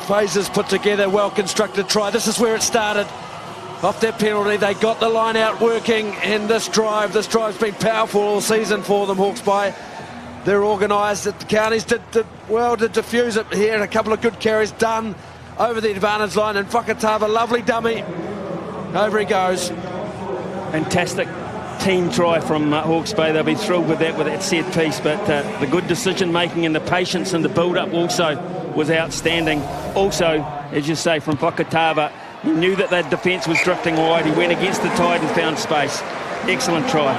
phases put together, well-constructed try. This is where it started. Off that penalty, they got the line out working in this drive's been powerful all season for them, Hawke's Bay. They're organised. The Counties did well to diffuse it here, and a couple of good carries done over the advantage line, and Whakatava, lovely dummy. Over he goes.
Fantastic team try from Hawke's Bay. They'll be thrilled with that set piece, but the good decision making and the patience and the build up also was outstanding. Also, as you say, from Whakatava, he knew that that defence was drifting wide. He went against the tide and found space. Excellent try.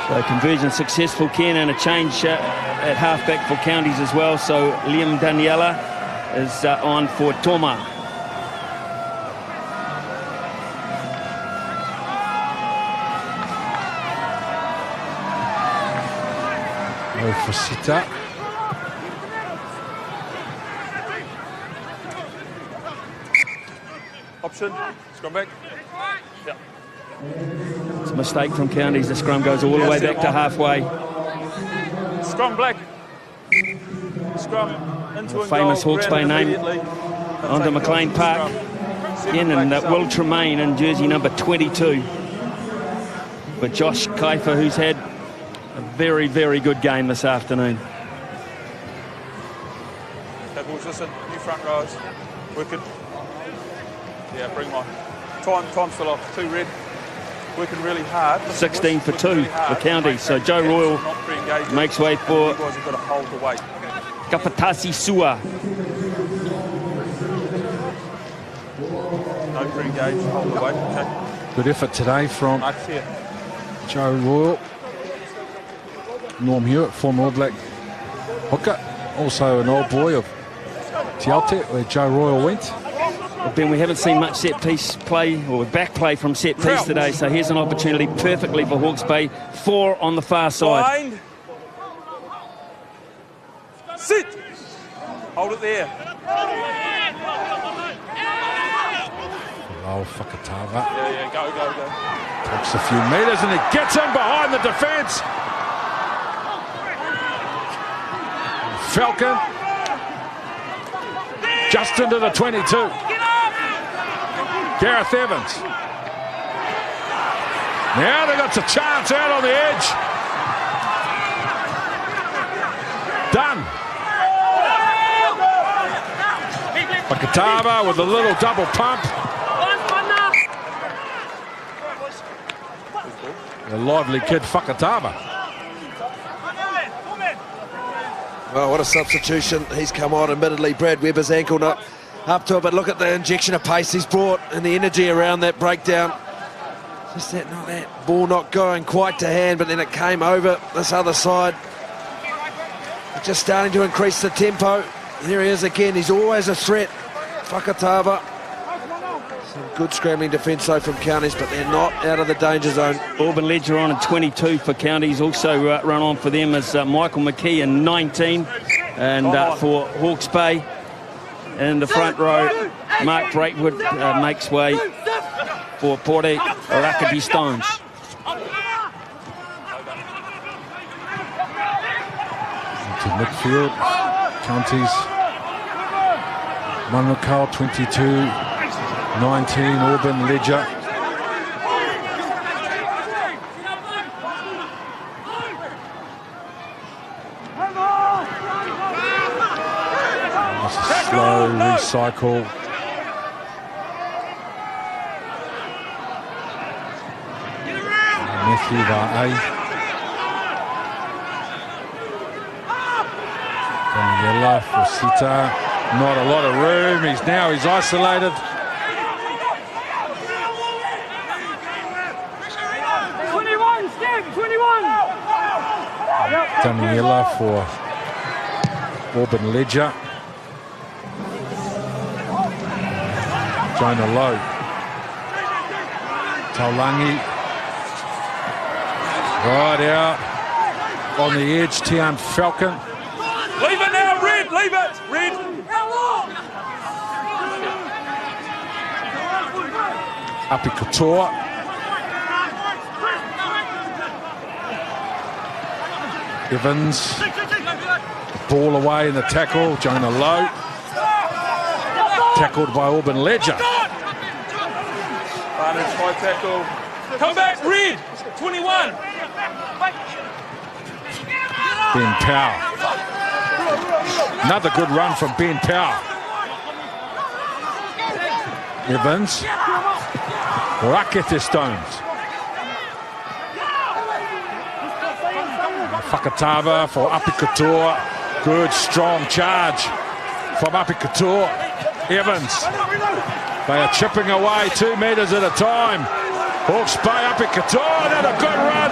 So conversion successful, Ken, and a change at halfback for Counties as well. So Liam Daniela is on for Toma.
For Sita.
Option. Scrum back. Yeah.
It's a mistake from Counties. The scrum goes all the way back to halfway.
Scrum black. Scrum into a
Famous Hawke's Bay name onto McLean Park. Again, and Will Tremaine in jersey number 22. But Josh Kiefer, who's had a very, very good game this afternoon.
Okay, boys, listen. New front rows. Working. Yeah, bring them on. Time's still off. 2 red. Working really hard.
16 for 2 for Counties. So Joe Royal makes way for
You guys have got to hold the weight.
Kapatasi Sua.
No pre-engage. Hold the weight. Okay.
Good effort today from
Mark's here.
Joe Royal. Norm Hewitt, former All Black hooker, also an old boy of Te Aute, where Joe Royal went.
Well, Ben, we haven't seen much set piece play or back play from set piece today, so here's an opportunity perfectly for Hawke's Bay. 4 on the far side.
Bind. Sit. Hold it there.
Oh, Whakatava.
Yeah, go.
Takes a few metres and it gets in behind the defence. Falcon. Just into the 22. Gareth Evans. Now they've got a chance out on the edge. Done. Whakatava with a little double pump. A lively kid, Whakatava.
Well, what a substitution. He's come on, admittedly. Brad Webber's ankle not up to it, but look at the injection of pace he's brought and the energy around that breakdown. Just that ball not going quite to hand, but then it came over this other side. Just starting to increase the tempo. Here he is again. He's always a threat. Whakatava. Some good scrambling defence though from Counties, but they're not out of the danger zone.
Auburn Ledger on in 22 for Counties. Also run on for them is Michael McKee in 19. And for Hawke's Bay in the front row, Mark Brakewood makes way for Port Rakati Stones.
To midfield, Counties. Manukau 22, 19, Auburn Ledger. That's a slow recycle. Matthew Va'ai. Daniela for Sita. Not a lot of room. He's isolated. Daniela for Auburn Ledger. Jonah Lowe. Taulangi. Right out on the edge, Tian Falcon.
Leave it now, Red. Leave it, Red.
Api Couture. Evans. Ball away in the tackle. Jonah Lowe. Tackled by Auburn Ledger.
Barnage, high tackle.
Come back, red. 21.
Ben Power. Another good run from Ben Power. Evans. Rakete Stones. Fakatava for Api Couture. Good strong charge from Api Couture. Evans. They are chipping away 2 metres at a time. Hawke's Bay, Api Couture. Another good run.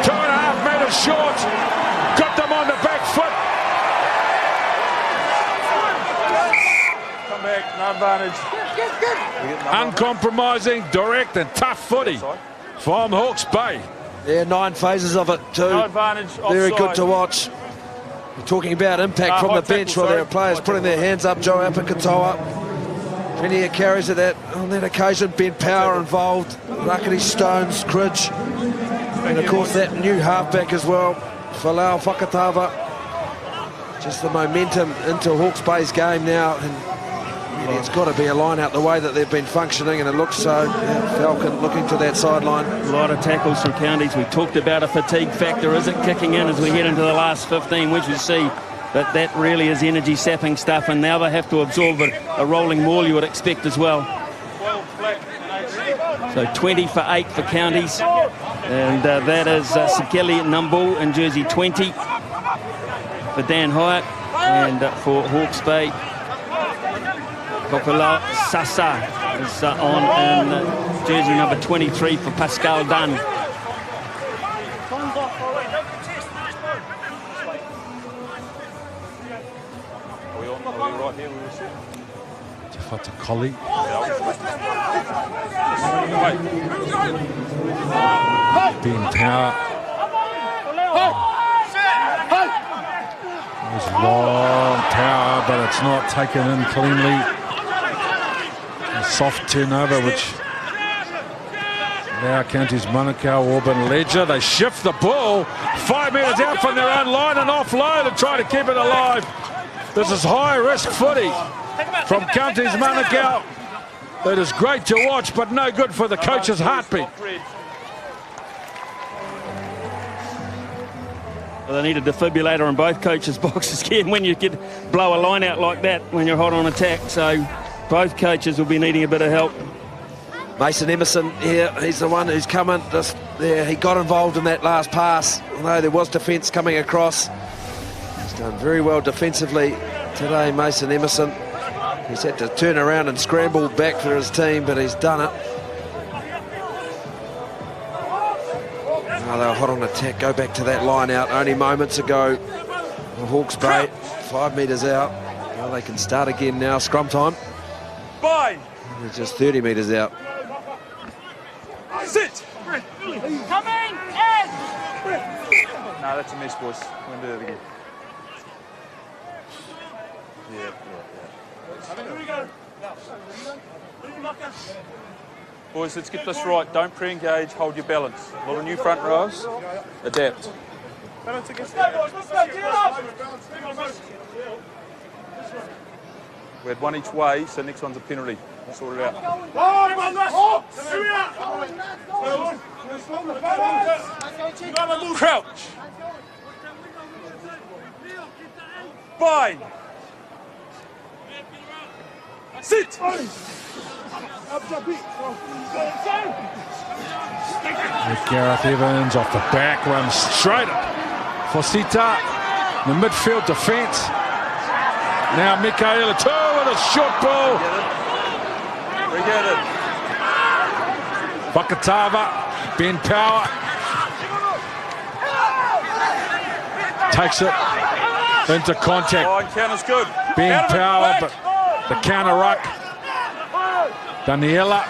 2.5 metres short. Got them on the back foot.
Come back, no advantage.
Uncompromising, direct and tough footy from Hawke's Bay.
Yeah, 9 phases of it too.
No advantage,
Very
offside.
good to watch. We're talking about impact from
high
the bench
tackle,
where there are
sorry.
players
High
putting their hands up. Joe Apakatoa. Plenty of carries of that on that occasion. Ben Power involved. Rakete Stones, Cridge. And of course that new halfback as well, Falau Fakatava. Just the momentum into Hawke's Bay's game now. And really it's got to be a line out the way that they've been functioning, and it looks so. Yeah, Falcon looking to that sideline.
A lot of tackles from Counties. We talked about a fatigue factor. Is it kicking in as we head into the last 15, which we see that really is energy sapping stuff, and now they have to absorb a rolling maul you would expect as well.
12 flat and 8.
So 20 for 8 for Counties, and that is Sikeli Numbul in jersey 20 for Dan Hyatt, and for Hawke's Bay, Kokula Sasa is on in jersey number 23 for Pascal Dunn.
Are we right here? We were sitting.
Tafata Collie.
Wait.
Ben Power. There's long power, but it's not taken in cleanly. A soft turnover, which now Counties Manukau, Auburn Ledger. They shift the ball 5 metres out from their own line and offload and try to keep it alive. This is high-risk footy from Counties Manukau. It is great to watch, but no good for the coach's heartbeat.
Well, they need a defibrillator in both coaches' boxes, Ken, when you get blow a line out like that when you're hot on attack. So both coaches will be needing a bit of help.
Mason Emerson here, he's the one who's come in just there. He got involved in that last pass, although there was defence coming across. He's done very well defensively today, Mason Emerson. He's had to turn around and scramble back for his team, but he's done it. Oh, they were hot on attack. Go back to that line out only moments ago. The Hawke's Bay, 5 metres out. Well, they can start again now. Scrum time.
Bind.
They're just 30 metres out.
Sit.
Come in, Ed.
No, that's a miss, boys. We're going to do that again. Yeah.
Here we go.
Boys, let's get this right. Don't pre-engage, hold your balance. A lot of new front rows. Adapt.
Let's go, boys. Let's go. Get up.
We had one each way, so next one's a penalty. We'll sort it out. Crouch. Bind. Sit.
With Gareth Evans off the back, runs straight up for Sita. The midfield defence. Now Mikaela too with a short ball.
We get it.
Fakatava, Ben Power. Takes it into contact.
Oh, counter's good.
Ben Power, but the counter ruck. Daniela.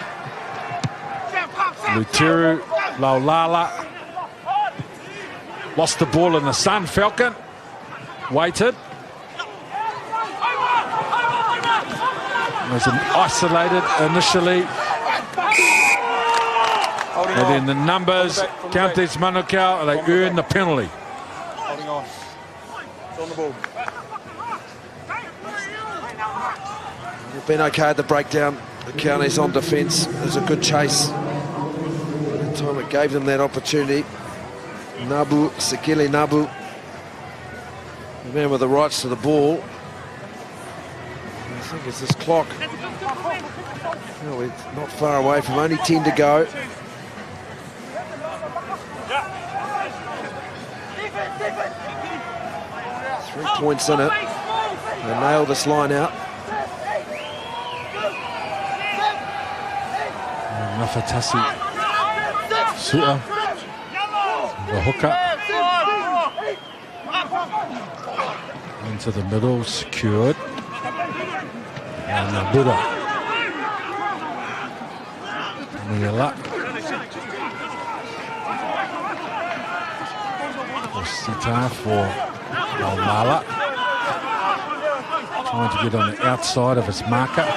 Lutiru, Laulala. Lost the ball in the sun. Falcon waited. Was isolated initially. And then the numbers, Counties Manukau, they earn the penalty.
Hang on. It's on the ball.
They've been okay at the breakdown. The Counties on defence. There's a good chase. At the time it gave them that opportunity. Sekele Nabu, the man with the rights to the ball. I think it's this clock. Well, we're not far away from only 10 to go. 3 points in it. They nailed this line out.
Mafatasi. Su'a. The hooker. Into the middle, secured. And Buddha. Muyala. Sita for Almala. Trying to get on the outside of his marker.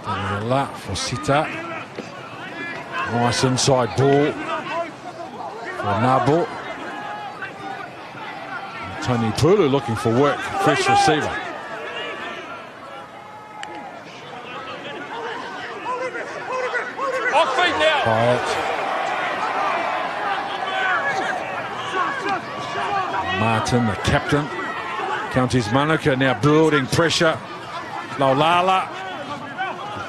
Muyala for Sita. Nice inside ball for Nabu. Tony Pulu looking for work, fresh receiver.
Off feet now.
Quiet. Martin, the captain. Counties Manukau now building pressure. Laulala.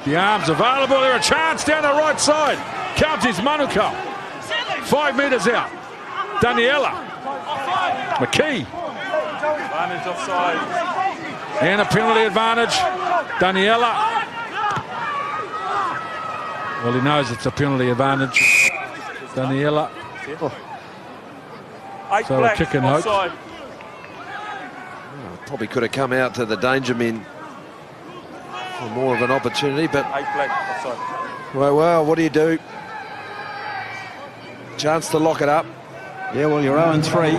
The arms available. There a chance down the right side. Counties Manukau. 5 metres out. Daniela. McKee.
Advantage offside.
And a penalty advantage. Daniela. Well, he knows it's a penalty advantage. Daniela.
Eight
So a
black
kick and hope.
offside.
Probably could have come out to the danger men for more of an opportunity, but
8 black offside.
well, what do you do? Chance to lock it up.
Yeah, well, you're 0-3.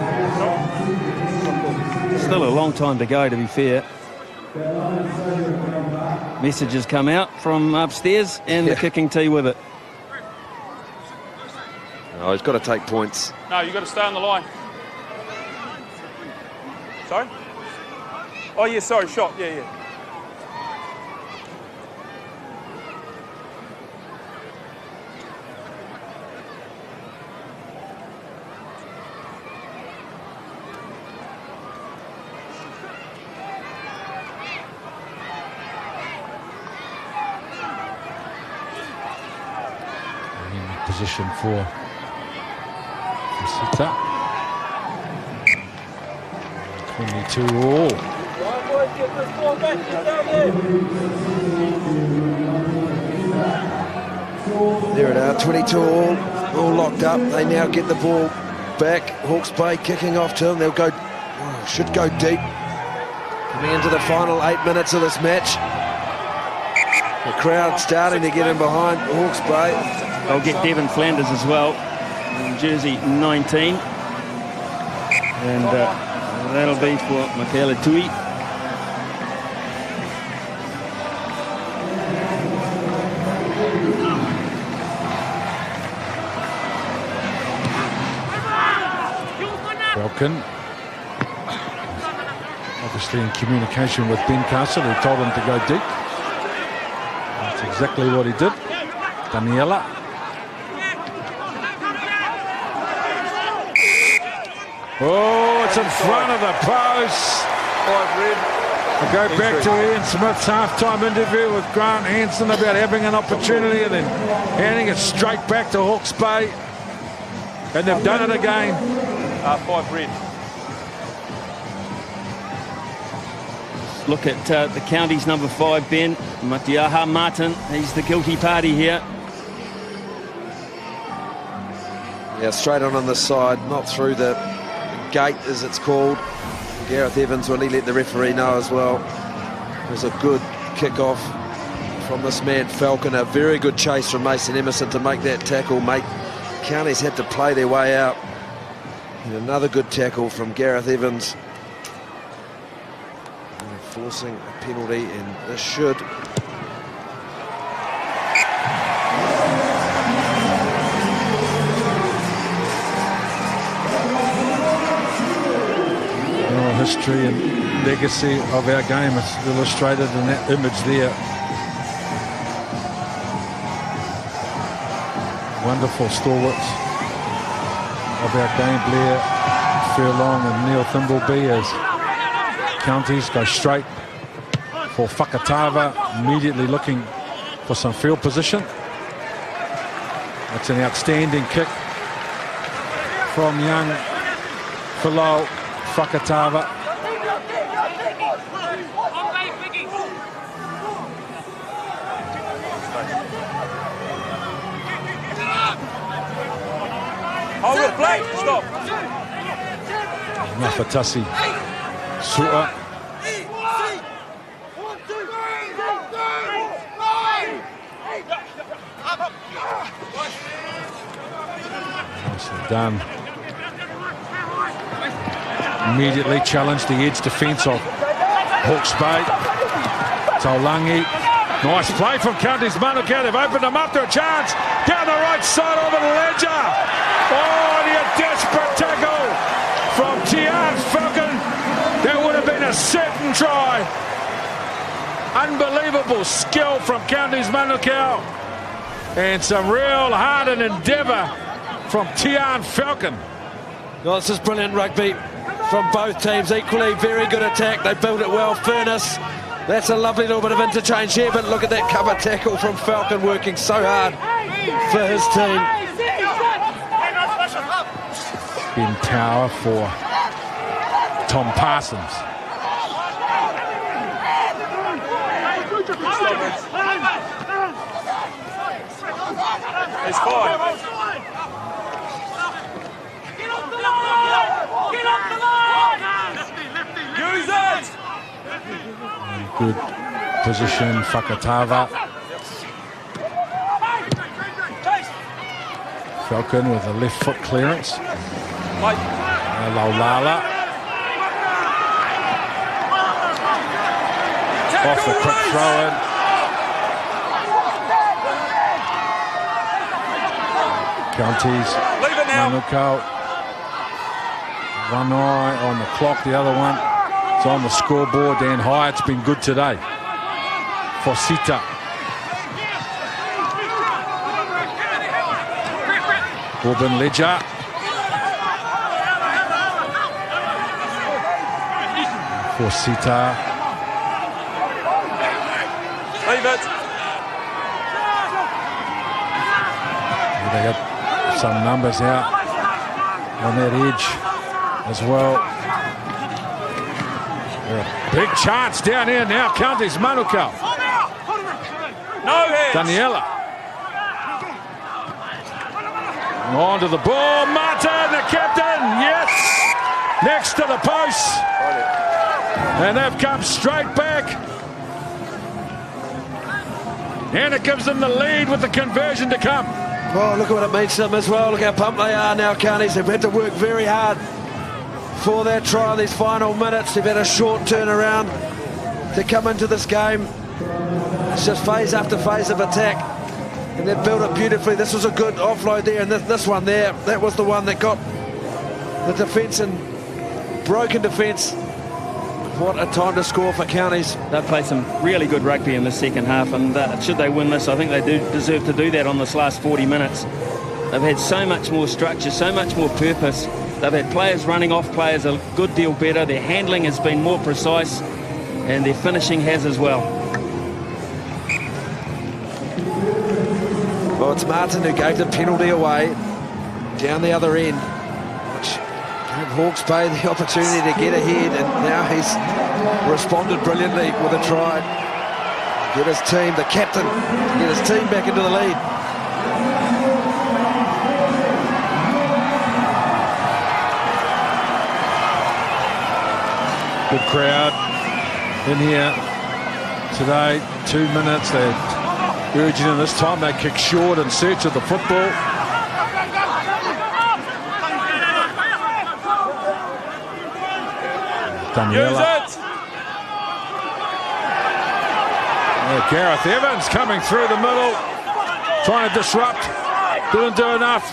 Still a long time to go, to be fair. Messages come out from upstairs and the kicking tee with it.
Oh, he's got to take points.
No, you've got to stay on the line. Sorry? Oh, yeah, sorry, shot. Yeah.
Position for Sita. 22 all.
There it are, 22 all locked up. They now get the ball back. Hawke's Bay kicking off to them. They'll go, should go deep. Coming into the final 8 minutes of this match. The crowd starting to get in behind Hawke's Bay.
They'll get Devon Flanders as well, in jersey 19. And that'll be for Michaela Tui.
Falcon. Obviously in communication with Ben Castle, who told him to go deep. That's exactly what he did. Daniela. Oh, it's in front of the post.
5 red.
I go back to Ian Smith's halftime interview with Grant Hansen about having an opportunity and then handing it straight back to Hawke's Bay. And they've done it again.
5 red.
Look at the county's number 5, Ben. Matiaha Martin. He's the guilty party here.
Yeah, straight on the side, not through the gate as it's called. Gareth Evans, will he let the referee know as well? It was a good kick-off from this man Falcon. A very good chase from Mason Emerson to make that tackle. Counties had to play their way out. And another good tackle from Gareth Evans. And forcing a penalty, and this should.
history and legacy of our game is illustrated in that image there. Wonderful stalwarts of our game, Blair Furlong and Neil Thimbleby, as Counties go straight for Whakatava, immediately looking for some field position. That's an outstanding kick from young Folau Whakatava.
Hold it, play, stop.
Mafatasi Su'a. Nicely done. Immediately challenged the edge defence of Hawke's Bay. Taulangi. Nice play from Counties Manukau. They've opened them up to a chance. Down the right side of it, Ledger. Oh, and a desperate tackle from Tian Falcon. That would have been a certain try. Unbelievable skill from Counties Manukau. And some real heart and endeavour from Tian Falcon.
Well, this is brilliant rugby from both teams. Equally very good attack. They built it well. Furness. That's a lovely little bit of interchange here, but look at that cover tackle from Falcon, working so hard for his team.
In power for Tom Parsons.
It's fine.
Get off the line!
Use it!
Good position, Whakatava. Falcon with a left foot clearance. Laulala. Off the quick throw in. Counties.
Leave it now.
Manukau. One eye on the clock, the other one is on the scoreboard. Dan Hyatt's been good today. Fosita. Corbin Ledger. Fosita.
Leave it.
They got some numbers out on that edge as well. Big chance down here now. Counties Manukau.
No hands.
Daniela. On to the ball. Martin, the captain. Yes. Next to the post. And they've come straight back. And it gives them the lead with the conversion to come.
Oh, look at what it means to them as well. Look how pumped they are now, Counties. They've had to work very hard for their try in these final minutes. They've had a short turnaround to come into this game. It's just phase after phase of attack. And they've built it beautifully. This was a good offload there. And this one there, that was the one that got the defence and broken defence. What a time to score for Counties.
They've played some really good rugby in the second half, and should they win this, I think they do deserve to do that on this last 40 minutes. They've had so much more structure, so much more purpose. They've had players running off players a good deal better. Their handling has been more precise, and their finishing has as well.
Well, it's Martin who gave the penalty away down the other end, which gave Hawke's Bay the opportunity to get ahead, and now he's responded brilliantly with a try. Get his team, the captain, get his team back into the lead.
Good crowd in here today. 2 minutes. They're urging in this time. They kick short in search of the football. Daniela.
Use it.
Gareth Evans coming through the middle, trying to disrupt. Didn't do enough.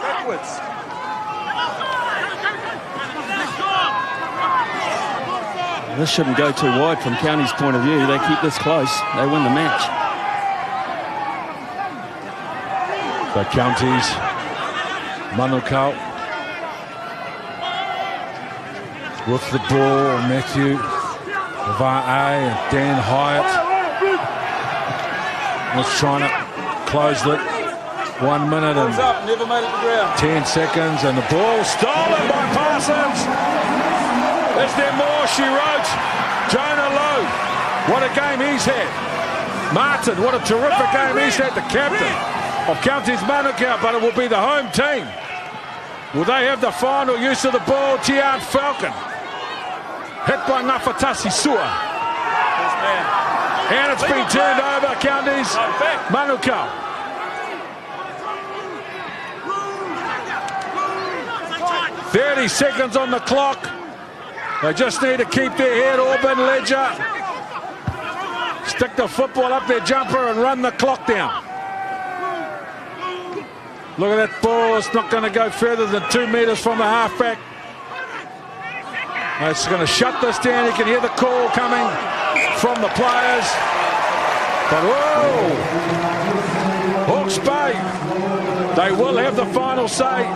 Backwards.
This shouldn't go too wide from County's point of view. They keep this close, they win the match.
So Counties, Manukau with the ball, Matthew Va'a and Dan Hyatt was trying to close it. 1 minute and
Never made it to ground.
10 seconds, and the ball stolen by Parsons. Is there more? She wrote. Jonah Lowe, what a game he's had. Martin, what a terrific game he's had, the captain of Counties Manukau, but it will be the home team. Will they have the final use of the ball? Tian Falcon. Hit by Ngafatasi Sua. And it's been turned over, Counties Manukau. 30 seconds on the clock. They just need to keep their head, Auburn Ledger. Stick the football up their jumper and run the clock down. Look at that ball. It's not going to go further than 2 meters from the halfback. It's going to shut this down. You can hear the call coming from the players. But whoa! Hawke's Bay. They will have the final say.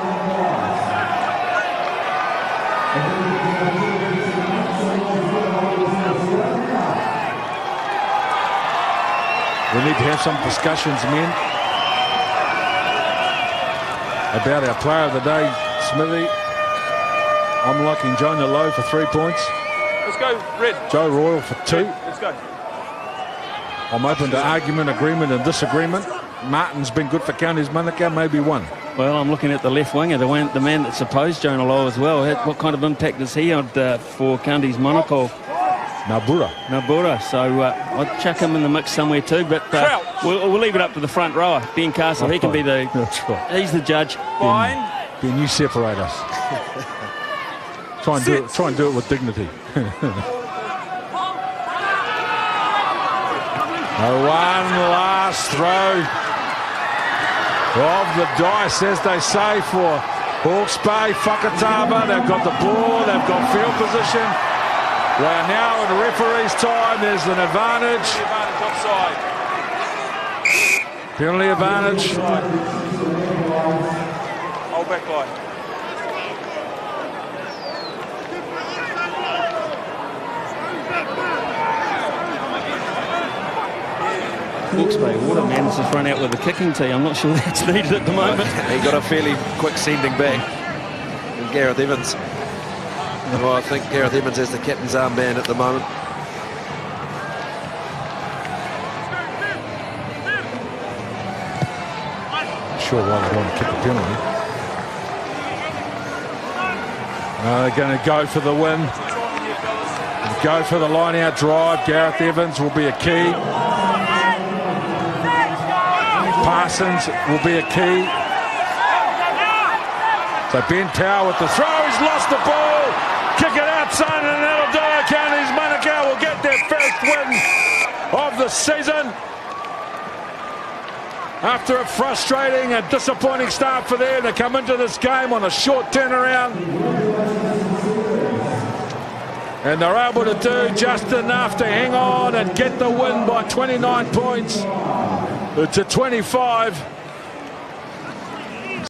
We need to have some discussions, men, about our player of the day, Smithy. I'm liking Jonah Lowe for 3 points.
Let's go, Red.
Joe Royal for 2.
Let's go.
I'm open to argument, agreement and disagreement. Martin's been good for Counties Manukau, maybe 1.
Well, I'm looking at the left winger, the man that's opposed Jonah Lowe as well. What kind of impact has he had for Counties Manukau? Nabura. So I'd chuck him in the mix somewhere too, but we'll leave it up to the front rower. Ben Castle, he can be the... He's the judge.
Ben, you separate us. Try and do it with dignity. One last throw of the dice, as they say, for Hawke's Bay. Whakatava, they've got the ball, they've got field position. We are now in referee's time. There's an advantage.
Offside.
Penalty advantage.
Hold back line.
Hawke's Bay Waterman's just run out with the kicking tee. I'm not sure that's needed at the moment.
He got a fairly quick sending back. And Gareth Evans. Well, I think Gareth Evans has the captain's armband at the moment.
Sure why they want to kick a penalty. They're going to go for the win. Go for the line-out drive. Gareth Evans will be a key. Parsons will be a key. So Ben Power with the throw. He's lost the ball. Kick it outside and that'll do it. Counties Manukau will get their first win of the season. After a frustrating and disappointing start for them, they come into this game on a short turnaround. And they're able to do just enough to hang on and get the win by 29 points to 25.